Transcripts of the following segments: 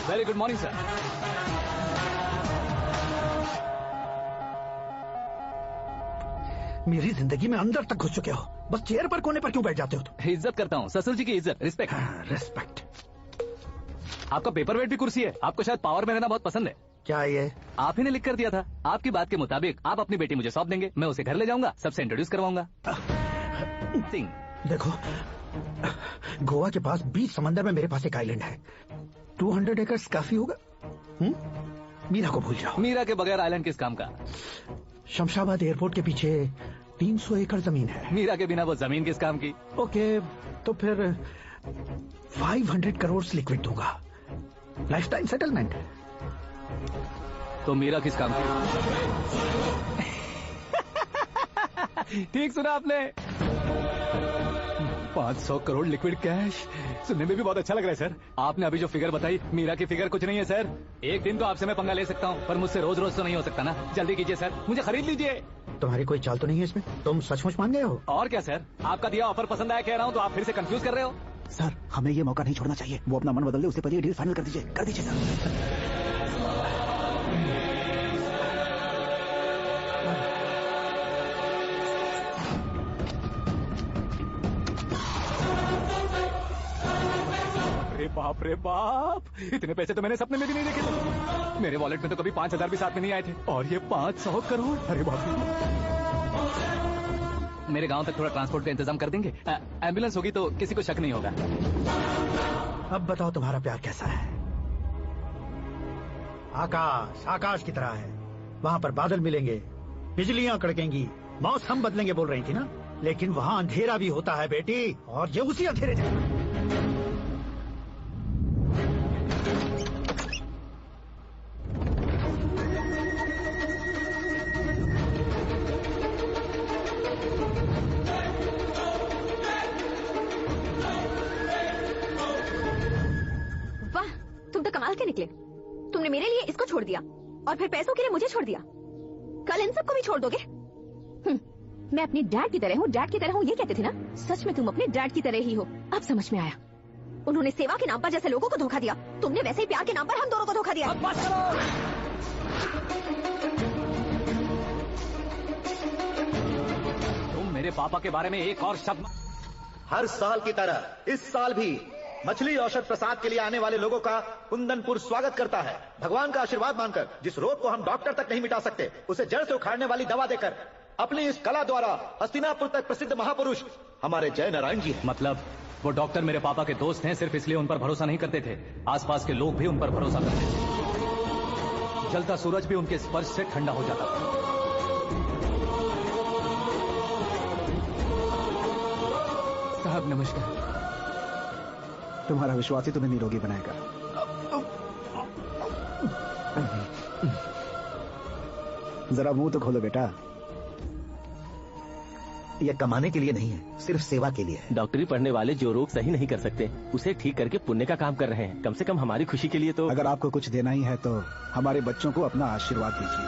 Very good morning sir. मेरी जिंदगी में अंदर तक घुस चुके हो, बस चेयर पर कोने पर क्यों बैठ जाते हो तुम? इज्जत करता हूँ, ससुर जी की इज्जत, रिस्पेक्ट। रिस्पेक्ट। आपका पेपर वेट भी कुर्सी है। आपको शायद पावर में रहना बहुत पसंद है। क्या ये? आप ही ने लिख कर दिया था। आपकी बात के मुताबिक आप अपनी बेटी मुझे सौंप देंगे, मैं उसे घर ले जाऊंगा, सबसे इंट्रोड्यूस करवाऊंगा। सिंह, देखो, गोवा के पास बीच समंदर में मेरे पास एक आइलैंड है। 200 एकर्स काफी होगा। मीरा को भूल जाओ। मीरा के बगैर आइलैंड किस काम का? शमशाबाद एयरपोर्ट के पीछे 300 एकड़ जमीन है। मीरा के बिना वो जमीन किस काम की? ओके, तो फिर 500 करोड़ लिक्विड दूंगा, लाइफ टाइम सेटलमेंट। तो मीरा किस काम की? ठीक सुना आपने, 500 करोड़ लिक्विड कैश। सुनने में भी बहुत अच्छा लग रहा है सर। आपने अभी जो फिगर बताई, मीरा की फिगर कुछ नहीं है सर। एक दिन तो आपसे मैं पंगा ले सकता हूँ, पर मुझसे रोज रोज तो नहीं हो सकता ना। जल्दी कीजिए सर, मुझे खरीद लीजिए। तुम्हारी कोई चाल तो नहीं है इसमें? तुम सचमुच मान गए हो? और क्या सर, आपका दिया ऑफर पसंद आया कह रहा हूँ, तो आप फिर से कंफ्यूज कर रहे हो। सर, हमें ये मौका नहीं छोड़ना चाहिए। वो अपना मन बदल दे, उससे पहले डील फाइनल कर दीजिए। कर दीजिए सर। अरे बाप रे बाप, इतने पैसे तो मैंने सपने में भी नहीं देखे थे। मेरे वॉलेट में तो कभी 5,000 भी साथ में नहीं आए थे, और ये 500 करोड़। अरे बाप रे। मेरे गांव तक थोड़ा ट्रांसपोर्ट का इंतजाम कर देंगे? एम्बुलेंस होगी तो किसी को शक नहीं होगा। अब बताओ तुम्हारा प्यार कैसा है? आकाश आकाश की तरह है। वहाँ पर बादल मिलेंगे, बिजलियां कड़केंगी, मौसम बदलेंगे बोल रही थी ना। लेकिन वहाँ अंधेरा भी होता है बेटी, और ये उसी अंधेरे जैसा। कमाल के निकले। तुमने मेरे लिए इसको छोड़ दिया और फिर पैसों के लिए मुझे छोड़ दिया। कल इन सबको भी छोड़ दोगे? मैं अपनी डैड की तरह हूँ, डैड की तरह हूँ, ये कहते थे ना। सच में तुम अपने डैड की तरह ही हो। अब समझ में आया। उन्होंने सेवा के नाम पर जैसे लोगों को धोखा दिया, तुमने वैसे ही प्यार के नाम पर हम दोनों को धोखा दिया। तुम मेरे पापा के बारे में एक और शब्द। हर साल की तरह इस साल भी मछली औषध प्रसाद के लिए आने वाले लोगों का कुंदनपुर स्वागत करता है। भगवान का आशीर्वाद मानकर जिस रोग को हम डॉक्टर तक नहीं मिटा सकते, उसे जड़ से उखाड़ने वाली दवा देकर अपनी इस कला द्वारा हस्तिनापुर तक प्रसिद्ध महापुरुष हमारे जय नारायण जी। मतलब वो डॉक्टर मेरे पापा के दोस्त हैं, सिर्फ इसलिए उन पर भरोसा नहीं करते थे। आसपास के लोग भी उन पर भरोसा करते थे। जलता सूरज भी उनके स्पर्श से ठंडा हो जाता था। साहब नमस्कार। तुम्हारा विश्वास ही तुम्हें निरोगी बनाएगा। जरा मुंह तो खोलो बेटा। यह कमाने के लिए नहीं है, सिर्फ सेवा के लिए है। डॉक्टरी पढ़ने वाले जो रोग सही नहीं कर सकते, उसे ठीक करके पुण्य का काम कर रहे हैं। कम से कम हमारी खुशी के लिए तो। अगर आपको कुछ देना ही है तो हमारे बच्चों को अपना आशीर्वाद दीजिए।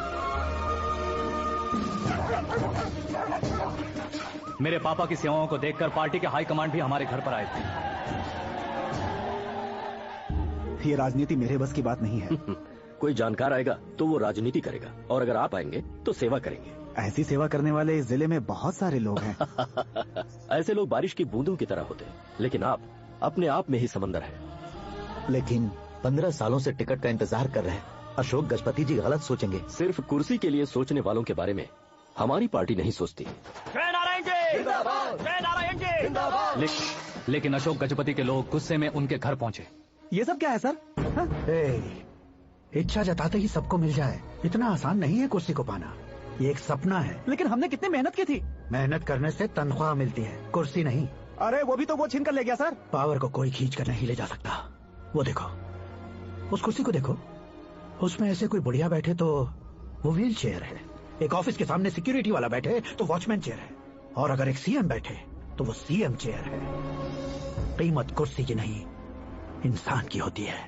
मेरे पापा की सेवाओं को देखकर पार्टी के हाईकमांड भी हमारे घर पर आए थे। ये राजनीति मेरे बस की बात नहीं है। कोई जानकार आएगा तो वो राजनीति करेगा, और अगर आप आएंगे तो सेवा करेंगे। ऐसी सेवा करने वाले इस जिले में बहुत सारे लोग हैं। ऐसे लोग बारिश की बूंदों की तरह होते हैं, लेकिन आप अपने आप में ही समंदर है। लेकिन 15 सालों से टिकट का इंतजार कर रहे हैं। अशोक गजपति जी गलत सोचेंगे। सिर्फ कुर्सी के लिए सोचने वालों के बारे में हमारी पार्टी नहीं सोचती। जय नारायण जी जिंदाबाद, जय नारायण जी जिंदाबाद। लेकिन अशोक गजपति के लोग गुस्से में उनके घर पहुंचे। ये सब क्या है सर? इच्छा जताते ही सबको मिल जाए, इतना आसान नहीं है कुर्सी को पाना। ये एक सपना है। लेकिन हमने कितनी मेहनत की थी। मेहनत करने से तनख्वाह मिलती है, कुर्सी नहीं। अरे वो भी तो वो छीन कर ले गया सर। पावर को कोई खींच कर नहीं ले जा सकता। वो देखो, उस कुर्सी को देखो, उसमें ऐसे कोई बुढ़िया बैठे तो वो व्हील चेयर है। एक ऑफिस के सामने सिक्योरिटी वाला बैठे तो वॉचमैन चेयर है, और अगर एक सीएम बैठे तो वो सीएम चेयर है। कीमत कुर्सी की नहीं, इंसान की होती है।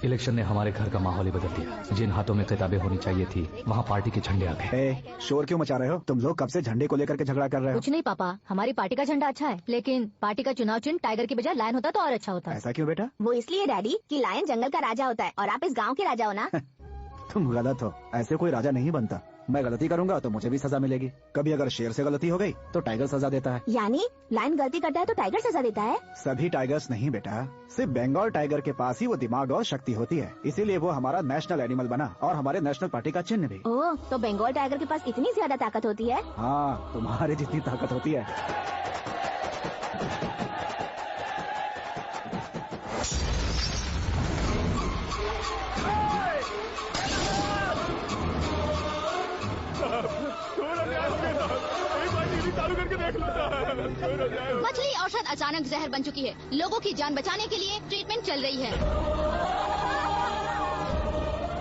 इलेक्शन ने हमारे घर का माहौल ही बदल दिया। जिन हाथों में किताबें होनी चाहिए थी वहाँ पार्टी के झंडे आ गए। शोर क्यों मचा रहे हो तुम लोग? कब से झंडे को लेकर के झगड़ा कर रहे हो? कुछ नहीं पापा, हमारी पार्टी का झंडा अच्छा है, लेकिन पार्टी का चुनाव चिन्ह टाइगर की बजाय लायन होता तो और अच्छा होता। ऐसा क्यों बेटा? वो इसलिए डैडी कि लायन जंगल का राजा होता है और आप इस गांव के राजा हो ना। तुम गलत हो, ऐसे कोई राजा नहीं बनता। मैं गलती करूंगा तो मुझे भी सजा मिलेगी। कभी अगर शेर से गलती हो गई तो टाइगर सजा देता है। यानी लायन गलती करता है तो टाइगर सजा देता है? सभी टाइगर्स नहीं बेटा, सिर्फ बंगाल टाइगर के पास ही वो दिमाग और शक्ति होती है, इसीलिए वो हमारा नेशनल एनिमल बना और हमारे नेशनल पार्टी का चिन्ह भी। ओह, तो बंगाल टाइगर के पास इतनी ज्यादा ताकत होती है? हाँ, तुम्हारे जितनी ताकत होती है। मछली औषध अचानक जहर बन चुकी है। लोगों की जान बचाने के लिए ट्रीटमेंट चल रही है।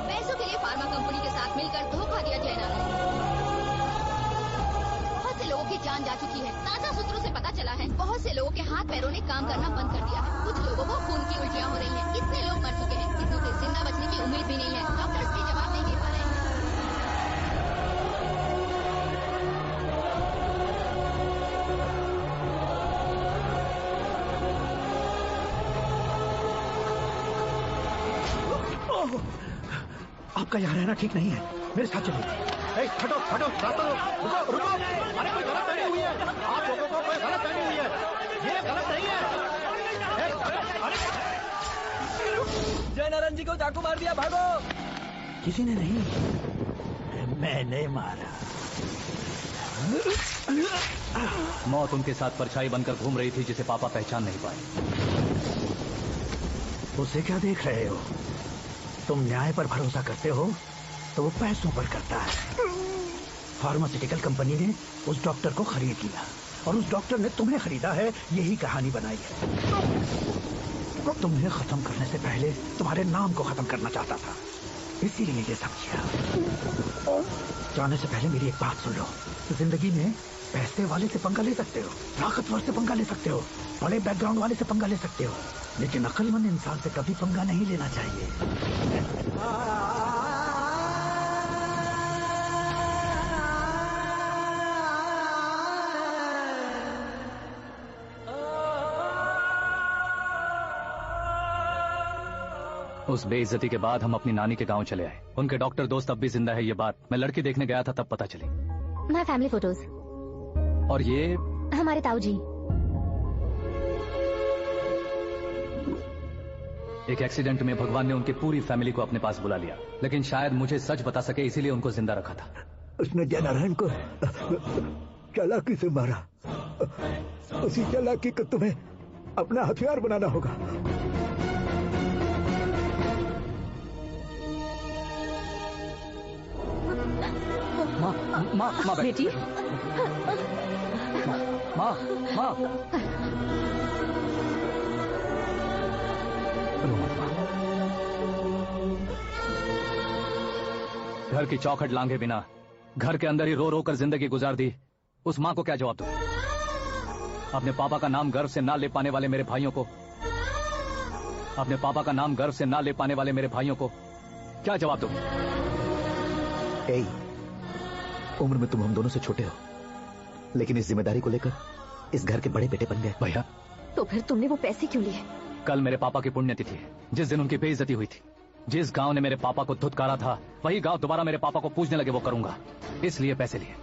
पैसों के लिए फार्मा कंपनी के साथ मिलकर धोखा दिया जैना ने। बहुत से लोगों की जान जा चुकी है। ताजा सूत्रों से पता चला है बहुत से लोगों के हाथ पैरों ने काम करना बंद कर दिया है। कुछ लोगों को खून की उल्टियां हो रही हैं। इतने लोग मर चुके हैं, किसी के जिंदा बचने की उम्मीद भी नहीं है। डॉक्टर्स भी जवाब नहीं दे पा रहे हैं। आपका यहाँ रहना ठीक नहीं है, मेरे साथ चलिए। हटो हटो, रास्ता रुको रुको। अरे कोई गलत नहीं हुई है, आप लोगों को कोई गलत नहीं हुई है, ये गलत नहीं है। जय नारायण जी को चाकू मार दिया, भागो। किसी ने नहीं, मैंने मारा। मौत उनके साथ परछाई बनकर घूम रही थी जिसे पापा पहचान नहीं पाए। उसे क्या देख रहे हो? तुम न्याय पर भरोसा करते हो तो वो पैसों पर करता है। फार्मास्यूटिकल कंपनी ने उस डॉक्टर को खरीद लिया और उस डॉक्टर ने तुम्हें खरीदा है, यही कहानी बनाई है। तुम्हें खत्म करने से पहले तुम्हारे नाम को खत्म करना चाहता था, इसीलिए ये सब किया। जाने से पहले मेरी एक बात सुन लो। जिंदगी में पैसे वाले से पंगा ले सकते हो, ताकतवर से पंगा ले सकते हो, बड़े बैकग्राउंड वाले से पंगा ले सकते हो, लेकिन अक्लमंद इंसान से कभी पंगा नहीं लेना चाहिए। उस बेइज्जती के बाद हम अपनी नानी के गांव चले आए। उनके डॉक्टर दोस्त अब भी जिंदा है, ये बात मैं लड़की देखने गया था तब पता चली। My family photos. और ये हमारे ताऊ जी। एक एक्सीडेंट में भगवान ने उनकी पूरी फैमिली को अपने पास बुला लिया, लेकिन शायद मुझे सच बता सके इसीलिए उनको जिंदा रखा था। उसने जयनारायण को चालाकी से मारा। उसी चालाकी को तुम्हें अपना हथियार बनाना होगा। माँ बेटी, माँ माँ घर की चौखट लांघे बिना घर के अंदर ही रो रो कर जिंदगी गुजार दी उस माँ को क्या जवाब दूं? अपने पापा का नाम गर्व से ना ले पाने वाले मेरे भाइयों को, अपने पापा का नाम गर्व से ना ले पाने वाले मेरे भाइयों को क्या जवाब दूं? उम्र में तुम हम दोनों से छोटे हो, लेकिन इस जिम्मेदारी को लेकर इस घर के बड़े बेटे बन गए। भैया, तो फिर तुमने वो पैसे क्यों लिए? कल मेरे पापा की पुण्यतिथि है, जिस दिन उनकी बेइज्जती हुई थी। जिस गांव ने मेरे पापा को धुतकारा था वही गांव दोबारा मेरे पापा को पूजने लगे वो करूंगा, इसलिए पैसे लिए।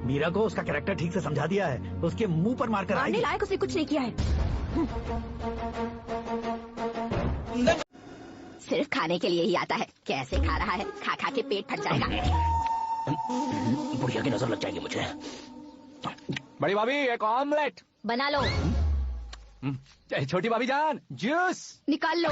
मीरा को उसका कैरेक्टर ठीक से समझा दिया है, उसके मुंह पर मारकर मारने लायक उसने कुछ नहीं किया है। सिर्फ खाने के लिए ही आता है। कैसे खा रहा है, खा खा के पेट फट जाएगा। बुढ़िया की नजर लग जाएगी मुझे। बड़ी भाभी एक ऑमलेट बना लो। छोटी भाभी जान जूस निकाल लो।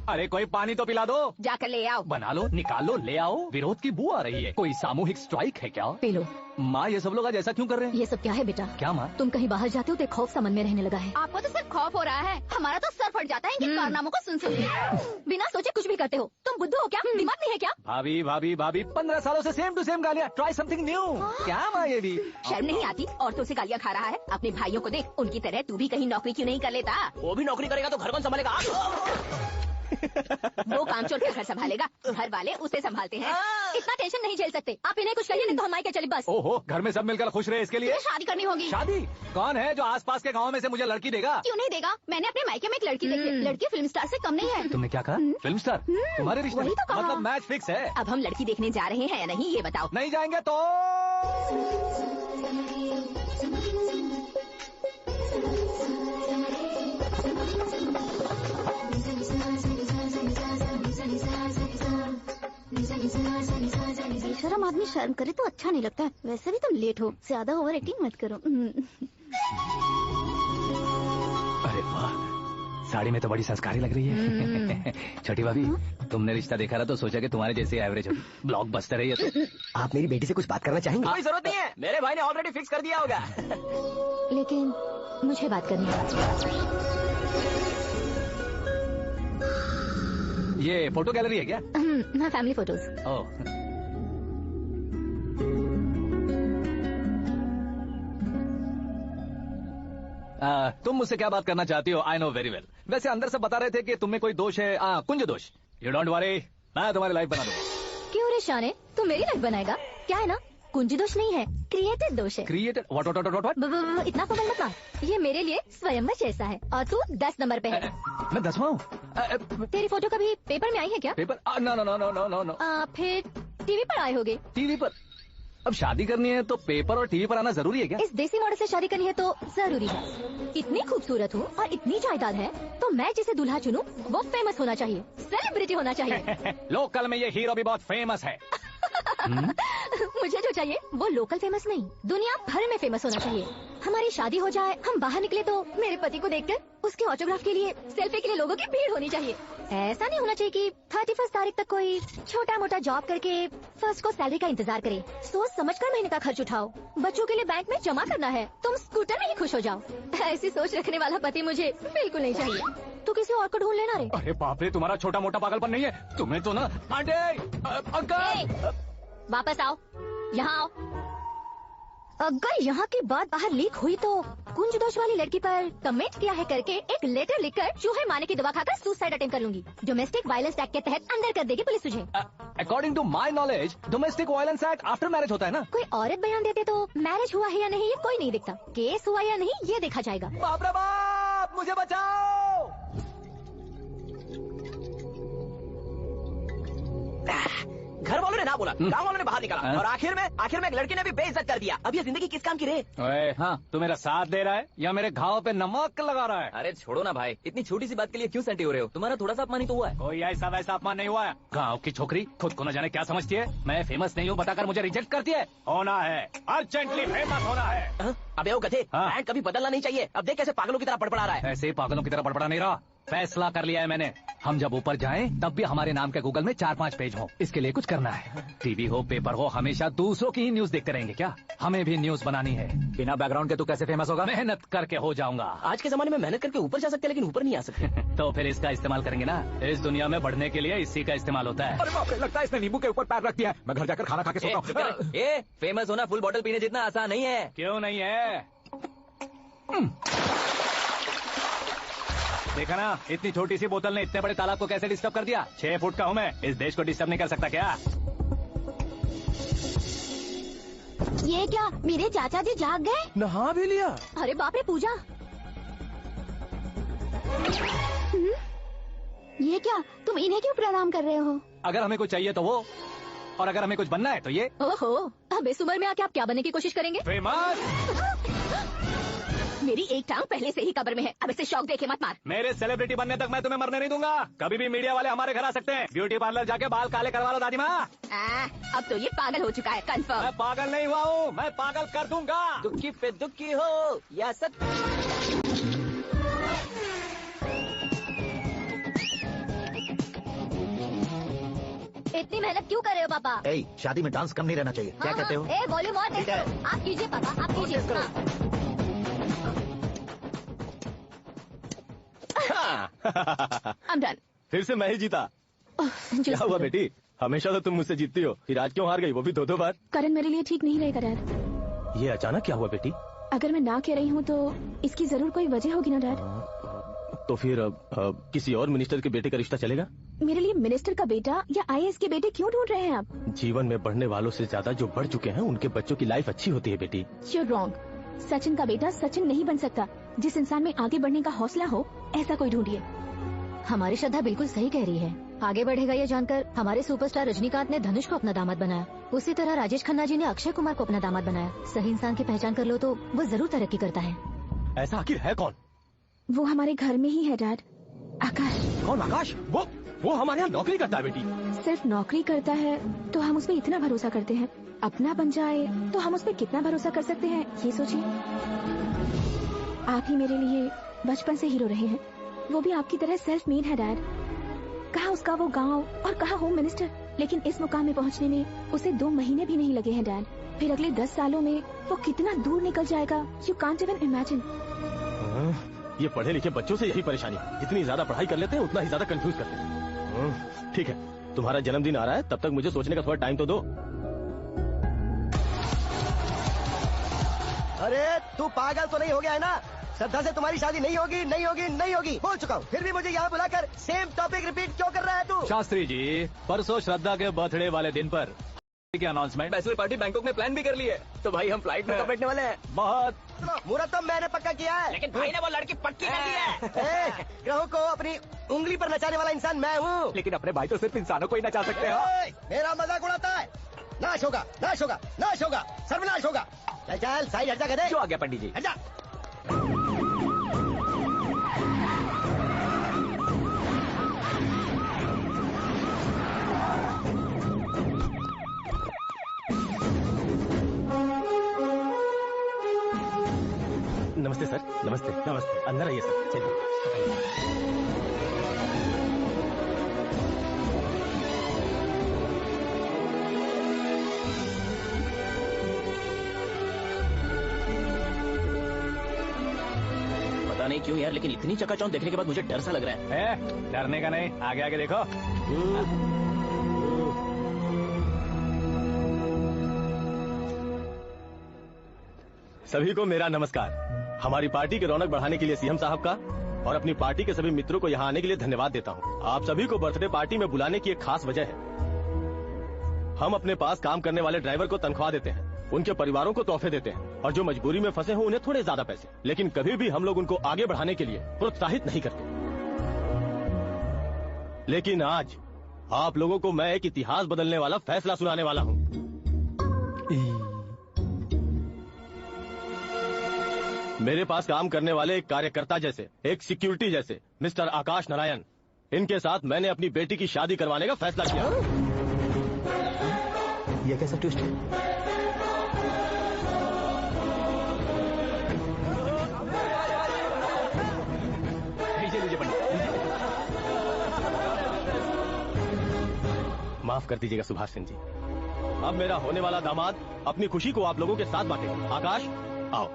अरे कोई पानी तो पिला दो। जाकर ले आओ। बना लो, निकाल लो, ले आओ। विरोध की बू आ रही है। कोई सामूहिक स्ट्राइक है क्या? P low. माँ, ये सब लोग आज ऐसा क्यों कर रहे हैं? ये सब क्या है बेटा? क्या माँ? तुम कहीं बाहर जाते हो तो एक खौफ सा मन में रहने लगा है। आपको तो सिर्फ खौफ हो रहा है, हमारा तो सर फट जाता है इनके कारनामों को सुन सुन के। बिना सोचे कुछ भी करते हो। तुम बुद्धू हो क्या? दिमाग नहीं है क्या? भाभी भाभी भाभी, 15 सालों से सेम टू सेम गालियाँ। Try something new. क्या माँ ये भी? शर्म नहीं आती? औरतों से गालियाँ खा रहा है। अपने भाइयों को देख, उनकी तरह तू भी कहीं नौकरी क्यों नहीं कर लेता? वो भी नौकरी करेगा तो घर कौन संभालेगा? वो काम छोड़ कर घर संभालेगा, घर वाले उसे संभालते हैं। इतना टेंशन नहीं झेल सकते। आप इन्हें कुछ कहिए नहीं तो हम के चले बस। ओहो, घर में सब मिलकर खुश रहे इसके लिए। तुझे शादी करनी होगी। शादी? कौन है जो आसपास के गाँव में से मुझे लड़की देगा? क्यों नहीं देगा? मैंने अपने मायके में एक लड़की देखी। लड़की फिल्म स्टार से कम नहीं है। तुमने क्या कहा? Film star? तुम्हारे रिश्ते वही तो कहा। मतलब मैच फिक्स है। अब हम लड़की देखने जा रहे हैं या नहीं ये बताओ। नहीं जाएंगे तो? बेशरम आदमी शर्म करे तो अच्छा नहीं लगता है। वैसे भी तुम लेट हो, ज्यादा ओवर एक्टिंग मत करो। अरे वाह, साड़ी में तो बड़ी संस्कारी लग रही है। छोटी भाभी, तुमने रिश्ता देखा रहा तो सोचा कि तुम्हारे जैसे एवरेज हो। ब्लॉकबस्टर है ये तो। आप मेरी बेटी से कुछ बात करना चाहेंगे? कोई जरूरत नहीं है, मेरे भाई ने ऑलरेडी फिक्स कर दिया होगा। लेकिन मुझे बात करनी है। ये फोटो गैलरी है क्या? हाँ, फैमिली फोटोज। ओह, तुम मुझसे क्या बात करना चाहती हो? I know very well. वैसे अंदर से बता रहे थे कि तुम में कोई दोष है। कुंज दोष। यू डोंट वरी, मैं तुम्हारी लाइफ बना दूंगा। क्यों रे शाने, तू मेरी लाइफ बनाएगा? क्या है ना, कुंजी दोष नहीं है, क्रिएटेड दोष है। Created? What what what what? इतना पकड़ मत मार। ये मेरे लिए स्वयंवर जैसा है और तू 10 नंबर पे है। मैं 10वां हूँ? तेरी फोटो कभी पेपर में आई है क्या? Paper? No no no no no no no. फिर टीवी पर आए होगे। टीवी पर? अब शादी करनी है तो पेपर और टीवी पर आना जरूरी है क्या? इस देसी मॉडल से शादी करनी है तो जरूरी है। इतनी खूबसूरत हूँ और इतनी जायदाद है तो मैं जिसे दूल्हा चुनूं वो फेमस होना चाहिए, सेलिब्रिटी होना चाहिए। लोकल में ये हीरो भी बहुत फेमस है। मुझे जो चाहिए वो लोकल फेमस नहीं, दुनिया भर में फेमस होना चाहिए। हमारी शादी हो जाए, हम बाहर निकले तो मेरे पति को देखकर उसके ऑटोग्राफ के लिए, सेल्फी के लिए लोगों की भीड़ होनी चाहिए। ऐसा नहीं होना चाहिए कि 31 तारीख तक कोई छोटा मोटा जॉब करके फर्स्ट को सैलरी का इंतजार करे। सोच समझ कर महीने का खर्च उठाओ, बच्चों के लिए बैंक में जमा करना है, तुम स्कूटर में ही खुश हो जाओ। ऐसी सोच रखने वाला पति मुझे बिल्कुल नहीं चाहिए। तू किसी और को ढूंढ लेना रे। अरे बाप रे, तुम्हारा छोटा मोटा पागलपन नहीं है। तुम्हें तो ना आंटी, अंकल, वापस आओ, यहाँ आओ। अगर यहाँ की बात बाहर लीक हुई तो कुंज दोष वाली लड़की पर कमेंट किया है करके एक लेटर लिखकर चूहे मारने की दवा खाकर सुसाइड अटेम्प्ट कर लूंगी। डोमेस्टिक वायलेंस एक्ट के तहत अंदर कर देगी पुलिस तुझे। According to my knowledge domestic violence act after marriage होता है ना? कोई औरत बयान देते तो मैरिज हुआ है या नहीं ये कोई नहीं दिखता, केस हुआ या नहीं ये देखा जाएगा। बाप रे बाप, मुझे बचाओ। घर वालों ने ना बोला, गाँव वालों ने बाहर निकाला और आखिर में एक लड़की ने भी बेइज्जत कर दिया। अब ये जिंदगी किस काम की रे? ओए, हाँ, तू मेरा साथ दे रहा है या मेरे घाव पे नमक लगा रहा है? अरे छोड़ो ना भाई, इतनी छोटी सी बात के लिए क्यों सेंटी हो रहे हो? तुम्हारा थोड़ा सा अपमान ही तो हुआ है। कोई ऐसा वैसा अपमान नहीं हुआ है। गाँव की छोकरी खुद को न जाने क्या समझती है। मैं फेमस नहीं हूँ बताकर मुझे रिजेक्ट करती है। होना है, अर्जेंटली फेमस होना है। अबे वो गधे, हाँ। ब्रांड कभी बदलना नहीं चाहिए। अब देख कैसे पागलों की तरह बड़बड़ा रहा है। ऐसे ही पागलों की तरह बड़बड़ा नहीं रहा। फैसला कर लिया है मैंने, हम जब ऊपर जाएं तब भी हमारे नाम के गूगल में 4-5 पेज हो। इसके लिए कुछ करना है। टीवी हो, पेपर हो, हमेशा दूसरों की ही न्यूज देखते रहेंगे क्या? हमें भी न्यूज बनानी है। बिना बैकग्राउंड के तू कैसे फेमस होगा? मेहनत करके हो जाऊंगा। आज के जमाने में मेहनत करके ऊपर जा सकते हैं लेकिन ऊपर नहीं आ सकते। तो फिर इसका इस्तेमाल करेंगे ना। इस दुनिया में बढ़ने के लिए इसी का इस्तेमाल होता है। अरे बाप रे, लगता है इसने नींबू के ऊपर पैर रख दिया है। मैं घर जाकर खाना खा के सोता हूँ। फेमस होना फुल बोतल पीने जितना आसान नहीं है। क्यों नहीं है? देखा ना, इतनी छोटी सी बोतल ने इतने बड़े तालाब को कैसे डिस्टर्ब कर दिया। 6 फुट का हूँ मैं, इस देश को डिस्टर्ब नहीं कर सकता क्या? ये क्या, मेरे चाचा जी जाग गए? नहा भी लिया? अरे बाप रे पूजा, ये क्या, तुम इन्हें क्यों प्रणाम कर रहे हो? अगर हमें कुछ चाहिए तो वो, और अगर हमें कुछ बनना है तो ये। ओहो, अब इस उम्र में आके आप क्या बनने की कोशिश करेंगे? फेमस। मेरी एक टांग पहले से ही कब्र में है, अब इसे शौक देखे मत मार। मेरे सेलिब्रिटी बनने तक मैं तुम्हें मरने नहीं दूंगा। कभी भी मीडिया वाले हमारे घर आ सकते हैं। ब्यूटी पार्लर जाके बाल काले करवा लो दादी माँ। अब तो ये पागल हो चुका है, कंफर्म। मैं पागल नहीं हुआ हूँ, मैं पागल कर दूंगा। दुखी पे दुखी हो या सच। इतनी मेहनत क्यों कर रहे हो पापा? शादी में डांस कम नहीं रहना चाहिए। क्या कहते हो? वॉल्यूम और ठीक है। आप कीजिए पापा, आप कीजिए। I'm done. फिर से मैं ही जीता। क्या हुआ बेटी? हमेशा तो तुम मुझसे जीतती हो, फिर आज क्यों हार गई, वो भी 2-2 बार? करण मेरे लिए ठीक नहीं रहेगा डैड। ये अचानक क्या हुआ बेटी? अगर मैं ना कह रही हूँ तो इसकी जरूर कोई वजह होगी ना डैड। तो फिर किसी और मिनिस्टर के बेटे का रिश्ता चलेगा? मेरे लिए मिनिस्टर का बेटा या IAS के बेटे क्यों ढूंढ रहे हैं आप? जीवन में बढ़ने वालों से ज्यादा जो बढ़ चुके हैं उनके बच्चों की लाइफ अच्छी होती है बेटी। You're wrong. सचिन का बेटा सचिन नहीं बन सकता। जिस इंसान में आगे बढ़ने का हौसला हो ऐसा कोई ढूंढिए। हमारी श्रद्धा बिल्कुल सही कह रही है। आगे बढ़ेगा ये जानकर हमारे सुपरस्टार रजनीकांत ने धनुष को अपना दामाद बनाया। उसी तरह राजेश खन्ना जी ने अक्षय कुमार को अपना दामाद बनाया। सही इंसान की पहचान कर लो तो वो जरूर तरक्की करता है। ऐसा आखिर है कौन? वो हमारे घर में ही है डैड। आकाश। कौन आकाश? वो हमारे यहाँ नौकरी करता है बेटी। सिर्फ नौकरी करता है तो हम उस पर इतना भरोसा करते हैं, अपना बन जाए तो हम उस पर कितना भरोसा कर सकते हैं ये सोचिए। आप ही मेरे लिए बचपन से हीरो रहे हैं, वो भी आपकी तरह सेल्फ मेड है डैड। कहा उसका वो गांव और कहा होम मिनिस्टर, लेकिन इस मुकाम में पहुंचने में उसे 2 महीने भी नहीं लगे हैं डैड। फिर अगले 10 सालों में वो कितना दूर निकल जाएगा, यू कांट इवन इमेजिन। ये पढ़े लिखे बच्चों से यही परेशानी, जितनी ज्यादा पढ़ाई कर लेते हैं उतना ही ज्यादा कंफ्यूज करते हैं। ठीक है, तुम्हारा जन्मदिन आ रहा है, तब तक मुझे सोचने का थोड़ा टाइम तो दो। अरे तू पागल तो नहीं हो गया है ना? श्रद्धा से तुम्हारी शादी नहीं होगी, नहीं होगी, नहीं होगी। बोल चुका हूँ, फिर भी मुझे यहाँ बुलाकर सेम टॉपिक रिपीट क्यों कर रहा है तू? शास्त्री जी, परसों श्रद्धा के बर्थडे वाले दिन पर क्या अनाउंसमेंट? बैचलर पार्टी बैंकॉक में प्लान भी कर ली है, तो भाई हम फ्लाइट में कब बैठने वाले हैं? बहुत। मुहूर्त तो मैंने पक्का किया है, लेकिन भाई ने वो लड़की पक्की कर दी है। ग्रहों को अपनी उंगली पर नचाने वाला इंसान मैं हूँ। लेकिन अपने भाई तो सिर्फ इंसानों को ही नचा सकते हो। मेरा मजाक उड़ाता है। नाश होगा, नाश होगा, नाश होगा, सर्वनाश होगा। चल साइड हट जा, गधे। जो आ गया पंडित जी। हट जा। नमस्ते सर। नमस्ते। नमस्ते। अंदर आइए सर, चलिए। पता नहीं क्यों यार, लेकिन इतनी चकाचौंध देखने के बाद मुझे डर सा लग रहा है। डरने का नहीं, आगे आगे देखो। सभी को मेरा नमस्कार। हमारी पार्टी की रौनक बढ़ाने के लिए सीएम साहब का और अपनी पार्टी के सभी मित्रों को यहाँ आने के लिए धन्यवाद देता हूँ। आप सभी को बर्थडे पार्टी में बुलाने की एक खास वजह है। हम अपने पास काम करने वाले ड्राइवर को तनख्वाह देते हैं, उनके परिवारों को तोहफे देते हैं और जो मजबूरी में फंसे हो उन्हें थोड़े ज्यादा पैसे, लेकिन कभी भी हम लोग उनको आगे बढ़ाने के लिए प्रोत्साहित नहीं करते। लेकिन आज आप लोगों को मैं एक इतिहास बदलने वाला फैसला सुनाने वाला हूँ। मेरे पास काम करने वाले एक कार्यकर्ता जैसे, एक सिक्योरिटी जैसे मिस्टर आकाश नारायण, इनके साथ मैंने अपनी बेटी की शादी करवाने का फैसला किया। ये कैसा ट्विस्ट है? लीजिए पंडित। माफ कर दीजिएगा सुभाष सिंह जी। अब मेरा होने वाला दामाद अपनी खुशी को आप लोगों के साथ बांटेगा। आकाश, आओ।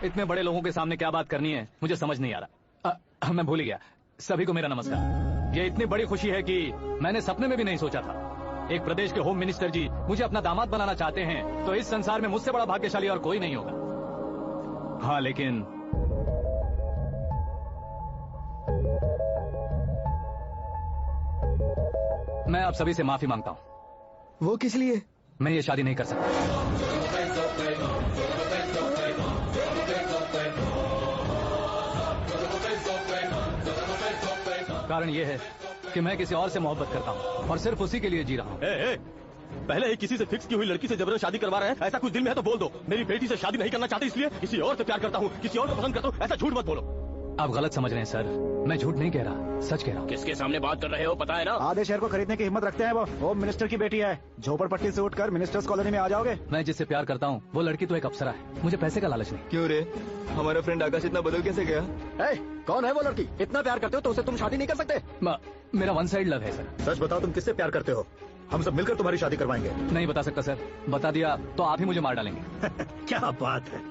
इतने बड़े लोगों के सामने क्या बात करनी है मुझे समझ नहीं आ रहा। मैं भूल गया। सभी को मेरा नमस्कार। ये इतनी बड़ी खुशी है कि मैंने सपने में भी नहीं सोचा था। एक प्रदेश के होम मिनिस्टर जी मुझे अपना दामाद बनाना चाहते हैं, तो इस संसार में मुझसे बड़ा भाग्यशाली और कोई नहीं होगा। हाँ, लेकिन मैं आप सभी से माफी मांगता हूँ। वो किस लिए? मैं ये शादी नहीं कर सकता। कारण ये है कि मैं किसी और से मोहब्बत करता हूँ और सिर्फ उसी के लिए जी रहा हूँ। पहले ही किसी से फिक्स की हुई लड़की से जबरन शादी करवा रहे हैं। ऐसा कुछ दिल में है तो बोल दो। मेरी बेटी से शादी नहीं करना चाहते इसलिए किसी और से प्यार करता हूँ, किसी और को पसंद करता हूँ, ऐसा झूठ मत बोलो। आप गलत समझ रहे हैं सर, मैं झूठ नहीं कह रहा, सच कह रहा हूँ। किसके सामने बात कर रहे हो पता है ना? आधे शहर को खरीदने की हिम्मत रखते हैं वो होम मिनिस्टर की बेटी है। झोपड़पट्टी से उठकर मिनिस्टर्स कॉलोनी में आ जाओगे। मैं जिससे प्यार करता हूँ वो लड़की तो एक अप्सरा है, मुझे पैसे का लालच नहीं। क्यों रे, हमारा फ्रेंड आकाश इतना बदल कैसे गया? कौन है वो लड़की? इतना प्यार करते हो तो उससे तुम शादी नहीं कर सकते? मेरा वन साइड लव है सर। सच बताओ तुम किससे प्यार करते हो? हम सब मिलकर तुम्हारी शादी करवाएंगे। नहीं बता सकता सर, बता दिया तो आप ही मुझे मार डालेंगे। क्या बात है,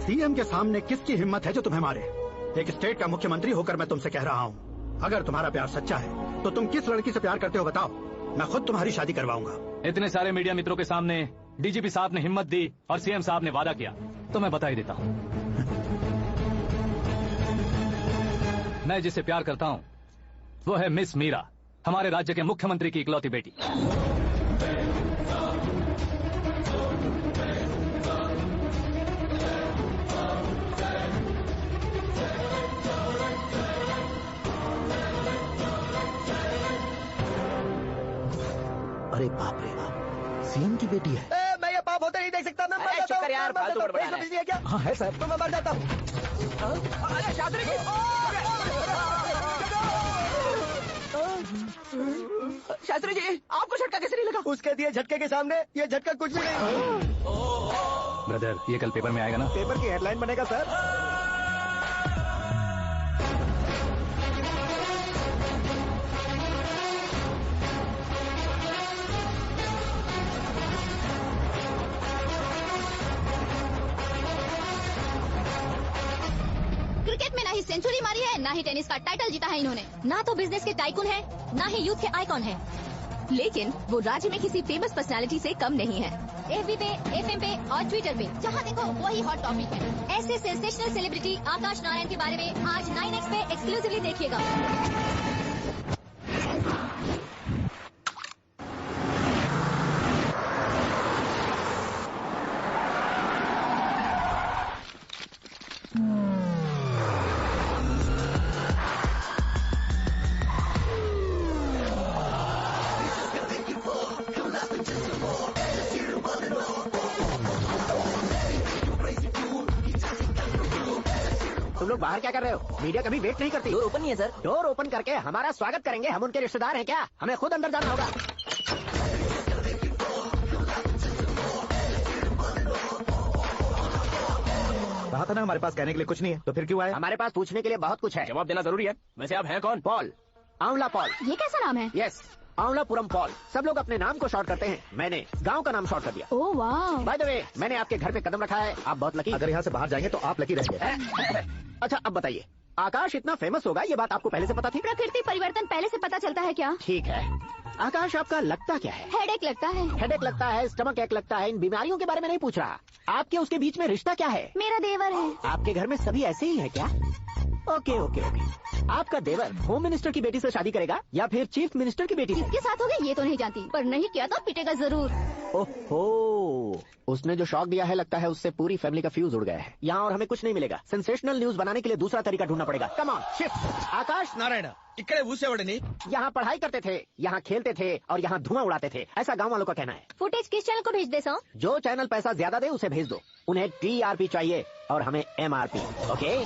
सीएम के सामने किसकी हिम्मत है जो तुम्हें मारे? एक स्टेट का मुख्यमंत्री होकर मैं तुमसे कह रहा हूँ, अगर तुम्हारा प्यार सच्चा है तो तुम किस लड़की से प्यार करते हो बताओ, मैं खुद तुम्हारी शादी करवाऊंगा। इतने सारे मीडिया मित्रों के सामने डीजीपी साहब ने हिम्मत दी और सीएम साहब ने वादा किया, तो मैं बता ही देता हूँ। मैं जिससे प्यार करता हूँ वो है मिस मीरा, हमारे राज्य के मुख्यमंत्री की इकलौती बेटी। अरे बाप रे बाप, सीएम की बेटी है। मैं ये पाप होते नहीं देख सकता। मैं मर जाता हूँ यार, फालतू बड़बड़ा रहा है। क्या? हाँ है सर, तो मैं मर जाता हूँ। अरे शादी की शास्त्री जी, आपको झटका कैसे नहीं लगा? उसके दिए झटके के सामने ये झटका कुछ भी नहीं। ब्रदर, ये कल पेपर में आएगा ना? पेपर की हेडलाइन बनेगा सर। क्रिकेट में ना ही सेंचुरी मारी है, ना ही टेनिस का टाइटल जीता है इन्होंने। ना तो बिजनेस के टाइकून है, ना ही यूथ के आइकॉन है। लेकिन वो राज्य में किसी फेमस पर्सनालिटी से कम नहीं है। FB पे, FM पे और ट्विटर पे जहाँ देखो वही हॉट टॉपिक है। ऐसे सेंसेशनल सेलिब्रिटी आकाश नारायण के बारे में आज 9X पे एक्सक्लूसिवली देखिएगा। तुम लोग बाहर क्या कर रहे हो? मीडिया कभी वेट नहीं करती। डोर ओपन नहीं है सर। डोर ओपन करके हमारा स्वागत करेंगे? हम उनके रिश्तेदार हैं क्या? हमें खुद अंदर जाना होगा। कहा था ना हमारे पास कहने के लिए कुछ नहीं है, तो फिर क्यों आए? हमारे पास पूछने के लिए बहुत कुछ है। जवाब देना जरूरी है। वैसे आप हैं कौन? पॉल, आंवला पॉल। ये कैसा नाम है? Yes, Aanvalapuram Paul. सब लोग अपने नाम को शॉर्ट करते हैं, मैंने गांव का नाम शॉर्ट कर दिया। ओह वाह। बाय द वे, मैंने आपके घर पे कदम रखा है, आप बहुत लकी। अगर यहाँ से बाहर जाएंगे तो आप लकी रहेंगे। अच्छा अब बताइए, आकाश इतना फेमस होगा ये बात आपको पहले से पता थी? प्रकृति परिवर्तन पहले से पता चलता है क्या? ठीक है, आकाश आपका लगता क्या है? हेडेक लगता है। हेडेक लगता है, स्टमक एक लगता है, इन बीमारियों के बारे में नहीं पूछ रहा। आपके उसके बीच में रिश्ता क्या है? मेरा देवर है। आपके घर में सभी ऐसे ही है क्या? Okay okay okay. आपका देवर होम मिनिस्टर की बेटी से शादी करेगा या फिर चीफ मिनिस्टर की बेटी से? किसके साथ होगा ये तो नहीं जानती, पर नहीं किया तो पिटेगा जरूर। ओहो, उसने जो शॉक दिया है लगता है उससे पूरी फैमिली का फ्यूज उड़ गया है। यहाँ और हमें कुछ नहीं मिलेगा। सेंसेशनल न्यूज बनाने के लिए दूसरा तरीका ढूंढना पड़ेगा। Come on shift. Akash Narayan इकड़े ऊसेवड़नी यहाँ पढ़ाई करते थे, यहाँ खेलते थे और यहाँ धुआं उड़ाते थे, ऐसा गाँव वालों का कहना है। फुटेज किस चैनल को भेज दे सो? जो चैनल पैसा ज्यादा दे उसे भेज दो। उन्हें TRP चाहिए और हमें MRP। ओके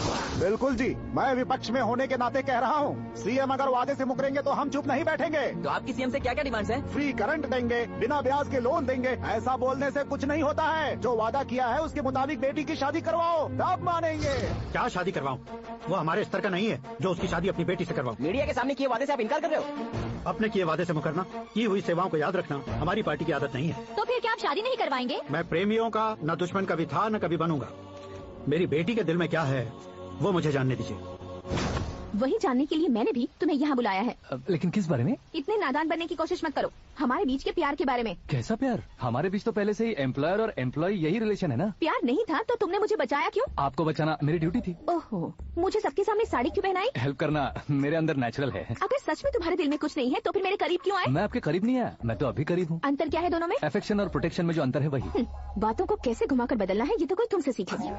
बिल्कुल जी, मैं विपक्ष में होने के नाते कह रहा हूँ, सीएम अगर वादे से मुकरेंगे तो हम चुप नहीं बैठेंगे। तो आपकी सीएम से क्या क्या डिमांड्स हैं? फ्री करंट देंगे, बिना ब्याज के लोन देंगे। ऐसा बोलने से कुछ नहीं होता है, जो वादा किया है उसके मुताबिक बेटी की शादी करवाओ, तब मानेंगे। क्या शादी करवाऊँ? वो हमारे स्तर का नहीं है जो उसकी शादी अपनी बेटी से करवाऊँ। मीडिया के सामने किए वादे से आप इनकार कर रहे हो? अपने किए वादे से मुकरना, की हुई सेवाओं को याद रखना हमारी पार्टी की आदत नहीं है। तो फिर क्या आप शादी नहीं करवाएंगे? मैं प्रेमियों का न दुश्मन कभी था न कभी बनूंगा। मेरी बेटी के दिल में क्या है वो मुझे जानने दीजिए। वही जानने के लिए मैंने भी तुम्हें यहाँ बुलाया है। लेकिन किस बारे में? इतने नादान बनने की कोशिश मत करो। हमारे बीच के प्यार के बारे में। कैसा प्यार? हमारे बीच तो पहले से ही एम्प्लॉयर और एम्प्लॉय यही रिलेशन है ना। प्यार नहीं था तो तुमने मुझे बचाया क्यों? आपको बचाना मेरी ड्यूटी थी। ओहो, मुझे सबके सामने साड़ी क्यों पहनाई? हेल्प करना मेरे अंदर नेचुरल है। अगर सच में तुम्हारे दिल में कुछ नहीं है तो फिर मेरे करीब क्यों आए? मैं आपके करीब नहीं आया, मैं तो अभी करीब हूँ। अंतर क्या है दोनों में? अफेक्शन और प्रोटेक्शन में जो अंतर है वही। बातों को कैसे घुमाकर बदलना है ये तो कोई तुमसे सीखे।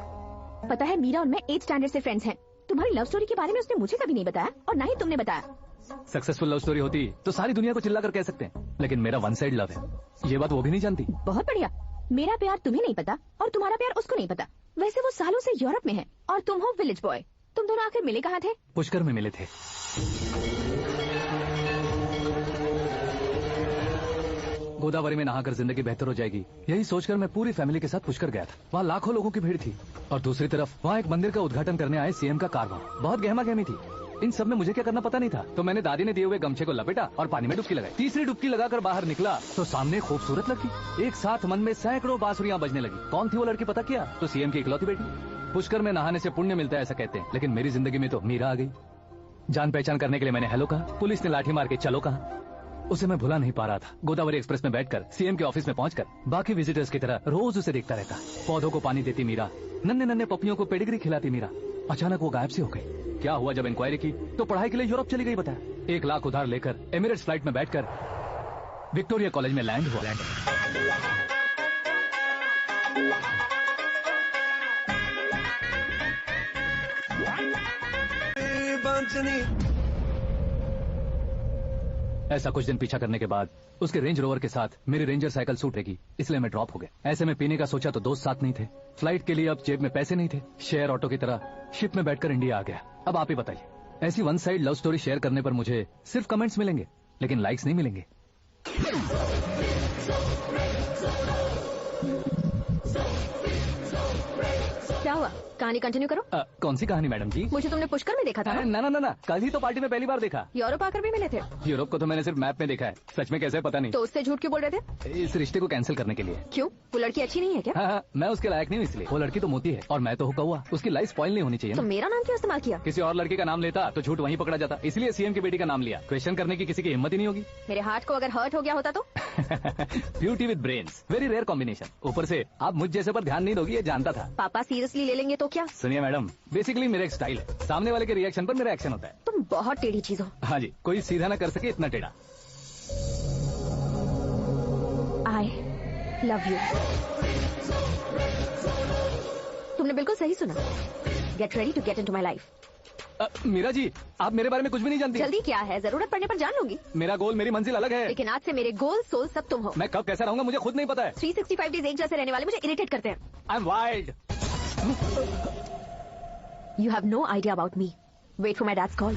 पता है मीरा और मैं 8th स्टैंडर्ड से फ्रेंड्स हैं। तुम्हारी लव स्टोरी के बारे में उसने मुझे कभी नहीं बताया और ना ही तुमने बताया। सक्सेसफुल लव स्टोरी होती तो सारी दुनिया को चिल्ला कर कह सकते हैं, लेकिन मेरा वन साइड लव है, ये बात वो भी नहीं जानती। बहुत बढ़िया। मेरा प्यार तुम्हें नहीं पता और तुम्हारा प्यार उसको नहीं पता। वैसे वो सालों से यूरोप में है और तुम हो विलेज बॉय। तुम दोनों आखिर मिले कहाँ थे? पुष्कर में मिले थे। गोदावरी में नहाकर जिंदगी बेहतर हो जाएगी, यही सोचकर मैं पूरी फैमिली के साथ पुष्कर गया था। वहाँ लाखों लोगों की भीड़ थी और दूसरी तरफ वहाँ एक मंदिर का उद्घाटन करने आए सीएम का कारवां। बहुत गहमा गहमी थी। इन सब में मुझे क्या करना पता नहीं था, तो मैंने दादी ने दिए हुए गमछे को लपेटा और पानी में डुबकी लगाई। तीसरी डुबकी लगाकर बाहर निकला तो सामने खूबसूरत लड़की। एक साथ मन में सैकड़ों बांसुरियां बजने लगी। कौन थी वो लड़की पता किया? तो सीएम की इकलौती बेटी। पुष्कर में नहाने से पुण्य मिलता है ऐसा कहते हैं, लेकिन मेरी जिंदगी में तो मीरा आ गई। जान पहचान करने के लिए मैंने हेलो कहा, पुलिस ने लाठी मार के चलो कहा। उसे मैं भुला नहीं पा रहा था। गोदावरी एक्सप्रेस में बैठकर सीएम के ऑफिस में पहुंचकर बाकी विजिटर्स की तरह रोज उसे देखता रहता। पौधों को पानी देती मीरा, नन्हे नन्हे पपियों को पेडिग्री खिलाती मीरा। अचानक वो गायब सी हो गई। क्या हुआ? जब इंक्वायरी की तो पढ़ाई के लिए यूरोप चली गई बताया। 1 लाख उधार लेकर एमिरेट्स फ्लाइट में बैठकर विक्टोरिया कॉलेज में लैंड हुआ। ऐसा कुछ दिन पीछा करने के बाद उसके रेंज रोवर के साथ मेरी रेंजर साइकिल छूटेगी, इसलिए मैं ड्रॉप हो गया। ऐसे में पीने का सोचा तो दोस्त साथ नहीं थे। फ्लाइट के लिए अब जेब में पैसे नहीं थे। शेयर ऑटो की तरह शिप में बैठकर इंडिया आ गया। अब आप ही बताइए, ऐसी one side love story share करने पर मुझे सिर्फ कमेंट्स मिलेंगे, लेकिन लाइक्स नहीं मिलेंगे। क्या हुआ? कहानी कंटिन्यू करो। कौन सी कहानी मैडम जी? मुझे तुमने पुष्कर में देखा था। ना ना ना ना, कल ही तो पार्टी में पहली बार देखा। यूरोप आकर भी मिले थे? यूरोप को तो मैंने सिर्फ मैप में देखा है, सच में कैसे पता नहीं। तो उससे झूठ क्यों बोल रहे थे? इस रिश्ते को कैंसिल करने के लिए। क्यों? वो लड़की अच्छी नहीं है क्या? हाँ, मैं उसके लायक नहीं हूँ इसलिए। वो लड़की तो मोती है और मैं तो हुआ हुआ। उसकी लाइफ स्पॉइल नहीं होनी चाहिए। तो मेरा नाम क्यों इस्तेमाल किया? किसी और लड़की का नाम लेता तो झूठ वहीं पकड़ा जाता, इसलिए सीएम की बेटी का नाम लिया। क्वेश्चन करने की किसी की हिम्मत ही नहीं होगी। मेरे हार्ट को अगर हर्ट हो गया होता तो? Beauty with brains, very rare combination. ऊपर से आप मुझ जैसे पर ध्यान नहीं दोगी, ये जानता था। पापा सीरियसली ले लेंगे तो क्या? सुनिए मैडम, बेसिकली मेरा एक स्टाइल है, सामने वाले के रिएक्शन पर मेरा एक्शन होता है। तुम बहुत टेढ़ी चीज हो। हाँ जी, कोई सीधा ना कर सके इतना टेढ़ा। I love you. तुमने बिल्कुल सही सुना। Get ready to get into my life. Meera ji, आप मेरे बारे में कुछ भी नहीं जानती। जल्दी क्या है, जरूरत पड़ने पर जान लूंगी। मेरा गोल, मेरी मंजिल अलग है। लेकिन आज से मेरे गोल सोल सब तुम हो। मैं कब कैसा रहूंगा मुझे खुद नहीं पता है। 365 डेज एक जैसे रहने वाले मुझे इरिटेट करते हैं। I am wild. You have no idea about me. Wait for my dad's call.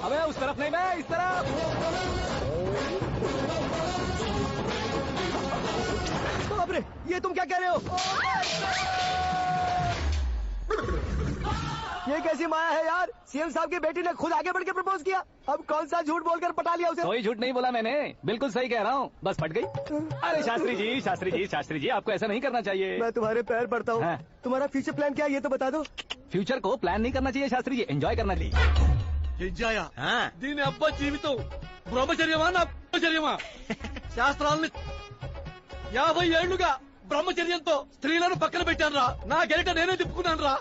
अबे उस तरफ नहीं, मैं इस तरफ। बाप रे, ये तुम क्या कह रहे हो? ये कैसी माया है यार? सीएम साहब की बेटी ने खुद आगे बढ़ के प्रपोज किया। अब कौन सा झूठ बोलकर पटा लिया उसे? कोई झूठ नहीं बोला मैंने, बिल्कुल सही कह रहा हूँ, बस फट गई। अरे शास्त्री जी, शास्त्री जी, शास्त्री जी, आपको ऐसा नहीं करना चाहिए। मैं तुम्हारे पैर पड़ता हूँ। हाँ। तुम्हारा फ्यूचर प्लान क्या है ये तो बता दो। फ्यूचर को प्लान नहीं करना चाहिए शास्त्री जी, एंजॉय करना चाहिए। ఎంజాయా దీని అబ్బా జీవితం బ్రహ్మచర్యమా నా బ్రహ్మచర్యమా శాస్త్రాలని 50 ఏళ్లుగా బ్రహ్మచర్యంతో స్త్రీలను పక్కన పెట్టాను రా. నా గెరిట నేనే తిప్పుకున్నాను రా.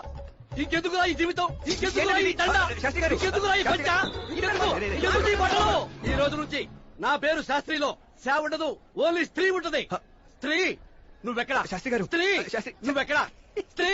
ఇంకెందుకురా ఈ జీవితం, ఇంకెందుకురా ఈ దండ, ఇంకెందుకురా ఈ పంచ, ఇంకెందుకు ఈ బట్టలు? ఈ రోజు నుంచి నా పేరు శాస్త్రిలో సేవ ఉండదు, ఓన్లీ స్త్రీ ఉంటది. స్త్రీ నువ్వెక్కడ? శాస్త్రి గారు, స్త్రీ నువ్వెక్కడ? స్త్రీ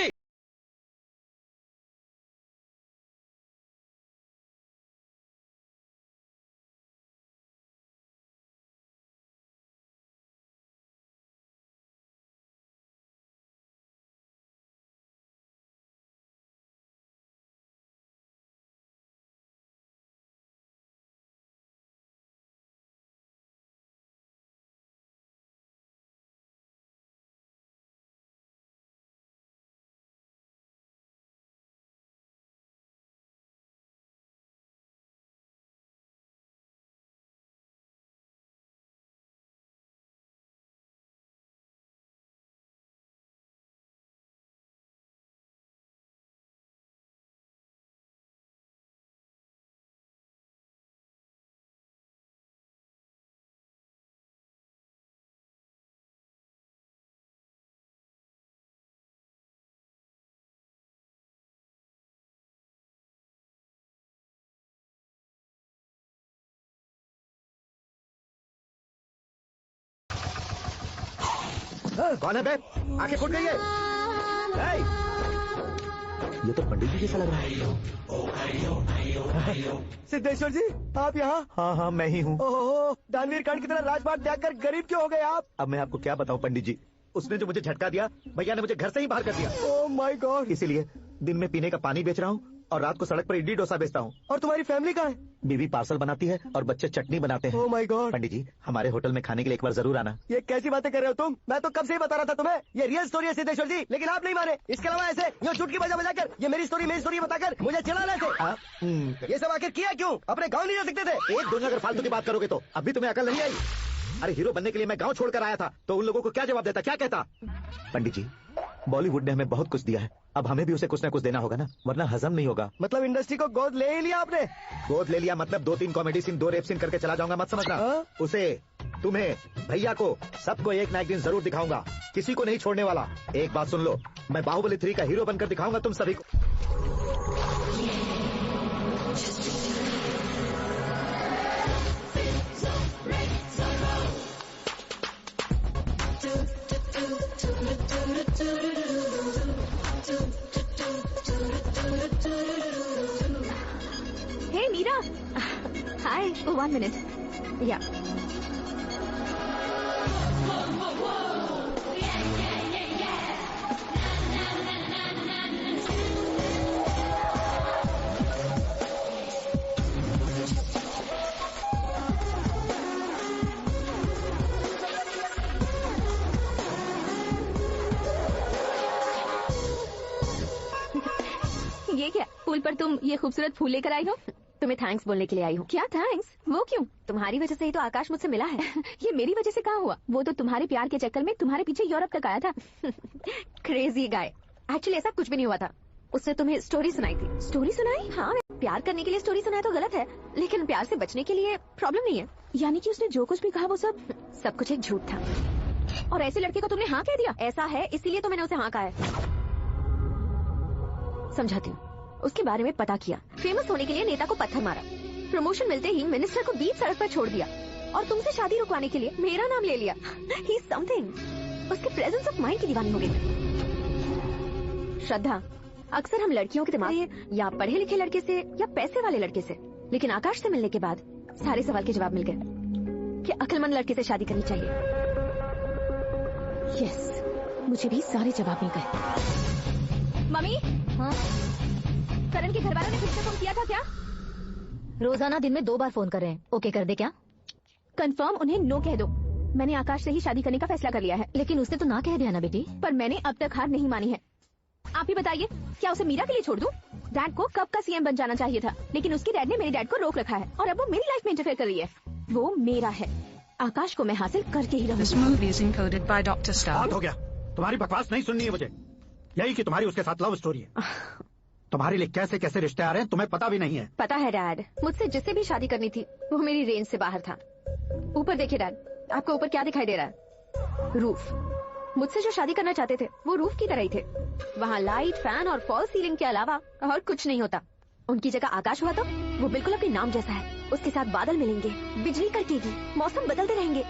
कौन है बे? आंखें फूट गई है। ये तो पंडित जी जैसा लग रहा है। सिद्धेश्वर जी आप यहाँ? हाँ मैं ही हूँ। ओहो, दानवीर कर्ण की तरह राजपाट त्याग कर गरीब क्यों हो गए आप? अब मैं आपको क्या बताऊँ पंडित जी, उसने जो मुझे झटका दिया, भैया ने मुझे घर से ही बाहर कर दिया। Oh my God. इसीलिए दिन में पीने का पानी बेच रहा हूँ और रात को सड़क पर इडली डोसा बेचता हूँ। और तुम्हारी फैमिली कहाँ है? बीवी पार्सल बनाती है और बच्चे चटनी बनाते हैं। Oh my God. पंडित जी हमारे होटल में खाने के लिए एक बार जरूर आना। ये कैसी बातें कर रहे हो तुम? मैं तो कब से ही बता रहा था तुम्हें, ये रियल स्टोरी है सिद्धेश्वर जी, लेकिन आप नहीं माने। इसके अलावा ऐसे यो चुटकी बजाकर ये मेरी स्टोरी बताकर मुझे चिढ़ाना थे। ये सब आखिर किया क्यों? अपने गाँव नहीं जा सकते थे? एक दूसरे अगर फालतू की बात करोगे तो अभी तुम्हें अकल नहीं आई। अरे हीरो बनने के लिए मैं गाँव छोड़कर आया था तो उन लोगों को क्या जवाब देता, क्या कहता? पंडित जी बॉलीवुड ने हमें बहुत कुछ दिया है, अब हमें भी उसे कुछ न कुछ देना होगा ना, वरना हजम नहीं होगा। मतलब इंडस्ट्री को गोद ले ही लिया आपने? गोद ले लिया मतलब 2-3 कॉमेडी सीन 2 रेप सीन करके चला जाऊंगा मत समझना। उसे, तुम्हें, भैया को, सबको एक ना एक दिन जरूर दिखाऊंगा, किसी को नहीं छोड़ने वाला। एक बात सुन लो, मैं बाहुबली 3 का हीरो बनकर दिखाऊंगा तुम सभी को। Hey Meera. Hi. Oh, 1 minute. Yeah. ये क्या, पुल पर तुम ये खूबसूरत फूल लेकर आई हो? तुम्हें थैंक्स बोलने के लिए आई हूँ। क्या थैंक्स? वो क्यों? तुम्हारी वजह से ही तो आकाश मुझसे मिला है। ये मेरी वजह से कहाँ हुआ? वो तो तुम्हारे प्यार के चक्कर में तुम्हारे पीछे यूरोप तक आया था। Crazy guy. एक्चुअली ऐसा कुछ भी नहीं हुआ था, उसने तुम्हें स्टोरी सुनाई थी। स्टोरी सुनाई? हाँ, प्यार करने के लिए स्टोरी सुनाए तो गलत है, लेकिन प्यार से बचने के लिए प्रॉब्लम नहीं है। यानी कि उसने जो कुछ भी कहा वो सब कुछ एक झूठ था। और ऐसे लड़के को तुमने हाँ कह दिया? ऐसा है इसीलिए तो मैंने उसे हाँ कहा है। समझाती हूँ। उसके बारे में पता किया, फेमस होने के लिए नेता को पत्थर मारा, प्रमोशन मिलते ही मिनिस्टर को बीच सड़क पर छोड़ दिया, और तुमसे शादी रुकवाने के लिए मेरा नाम ले लिया। He is something. उसके प्रेजेंस ऑफ माइंड की दीवानी हो गई। श्रद्धा, अक्सर हम लड़कियों के दिमाग या पढ़े लिखे लड़के से या पैसे वाले लड़के से, लेकिन आकाश से मिलने के बाद सारे सवाल के जवाब मिल गए कि अक्लमंद लड़के से शादी करनी चाहिए। यस, मुझे भी सारे जवाब मिल गए। मम्मी, हाँ? करण के घर वालों ने फिर से फोन किया था क्या? रोजाना दिन में 2 बार फोन कर रहे हैं। ओके कर दे क्या? कंफर्म उन्हें नो कह दो। मैंने आकाश से ही शादी करने का फैसला कर लिया है। लेकिन उसने तो ना कह दिया ना बेटी। पर मैंने अब तक हार नहीं मानी है। आप ही बताइए, क्या उसे मीरा के लिए छोड़ दूं? डैड को कब का सीएम बन जाना चाहिए था, लेकिन उसके डैड ने मेरे डैड को रोक रखा है और अब वो मेरी लाइफ में इंटरफेयर कर रही है। वो मेरा है, आकाश को मैं हासिल करके ही रहूंगी। हो गया, तुम्हारी बकवास नहीं सुननी है मुझे। यही कि तुम्हारी उसके साथ लव स्टोरी है। तुम्हारे लिए कैसे कैसे रिश्ते आ रहे हैं तुम्हें पता भी नहीं है। पता है डैड, मुझसे जिससे भी शादी करनी थी वो मेरी रेंज से बाहर था। ऊपर देखिए डैड, आपको ऊपर क्या दिखाई दे रहा है? रूफ। मुझसे जो शादी करना चाहते थे वो रूफ की तरह ही थे। वहाँ लाइट, फैन और फॉल सीलिंग के अलावा और कुछ नहीं होता। उनकी जगह आकाश हुआ तो वो बिल्कुल अपने नाम जैसा है। उसके साथ बादल मिलेंगे, बिजली कड़केगी, मौसम बदलते रहेंगे,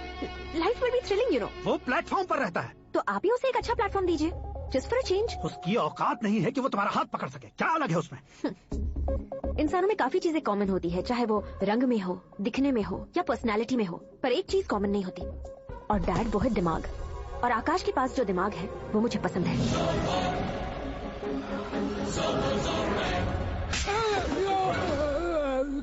life will be thrilling, you know. वो प्लेटफॉर्म पर रहता है तो आप ही उसे एक अच्छा प्लेटफॉर्म दीजिए, जस्ट फॉर अ चेंज। उसकी औकात नहीं है कि वो तुम्हारा हाथ पकड़ सके। क्या अलग है उसमें? इंसानों में काफी चीजें कॉमन होती है, चाहे वो रंग में हो, दिखने में हो या पर्सनालिटी में हो, पर एक चीज कॉमन नहीं होती, और डैड वो है दिमाग। और आकाश के पास जो दिमाग है वो मुझे पसंद है।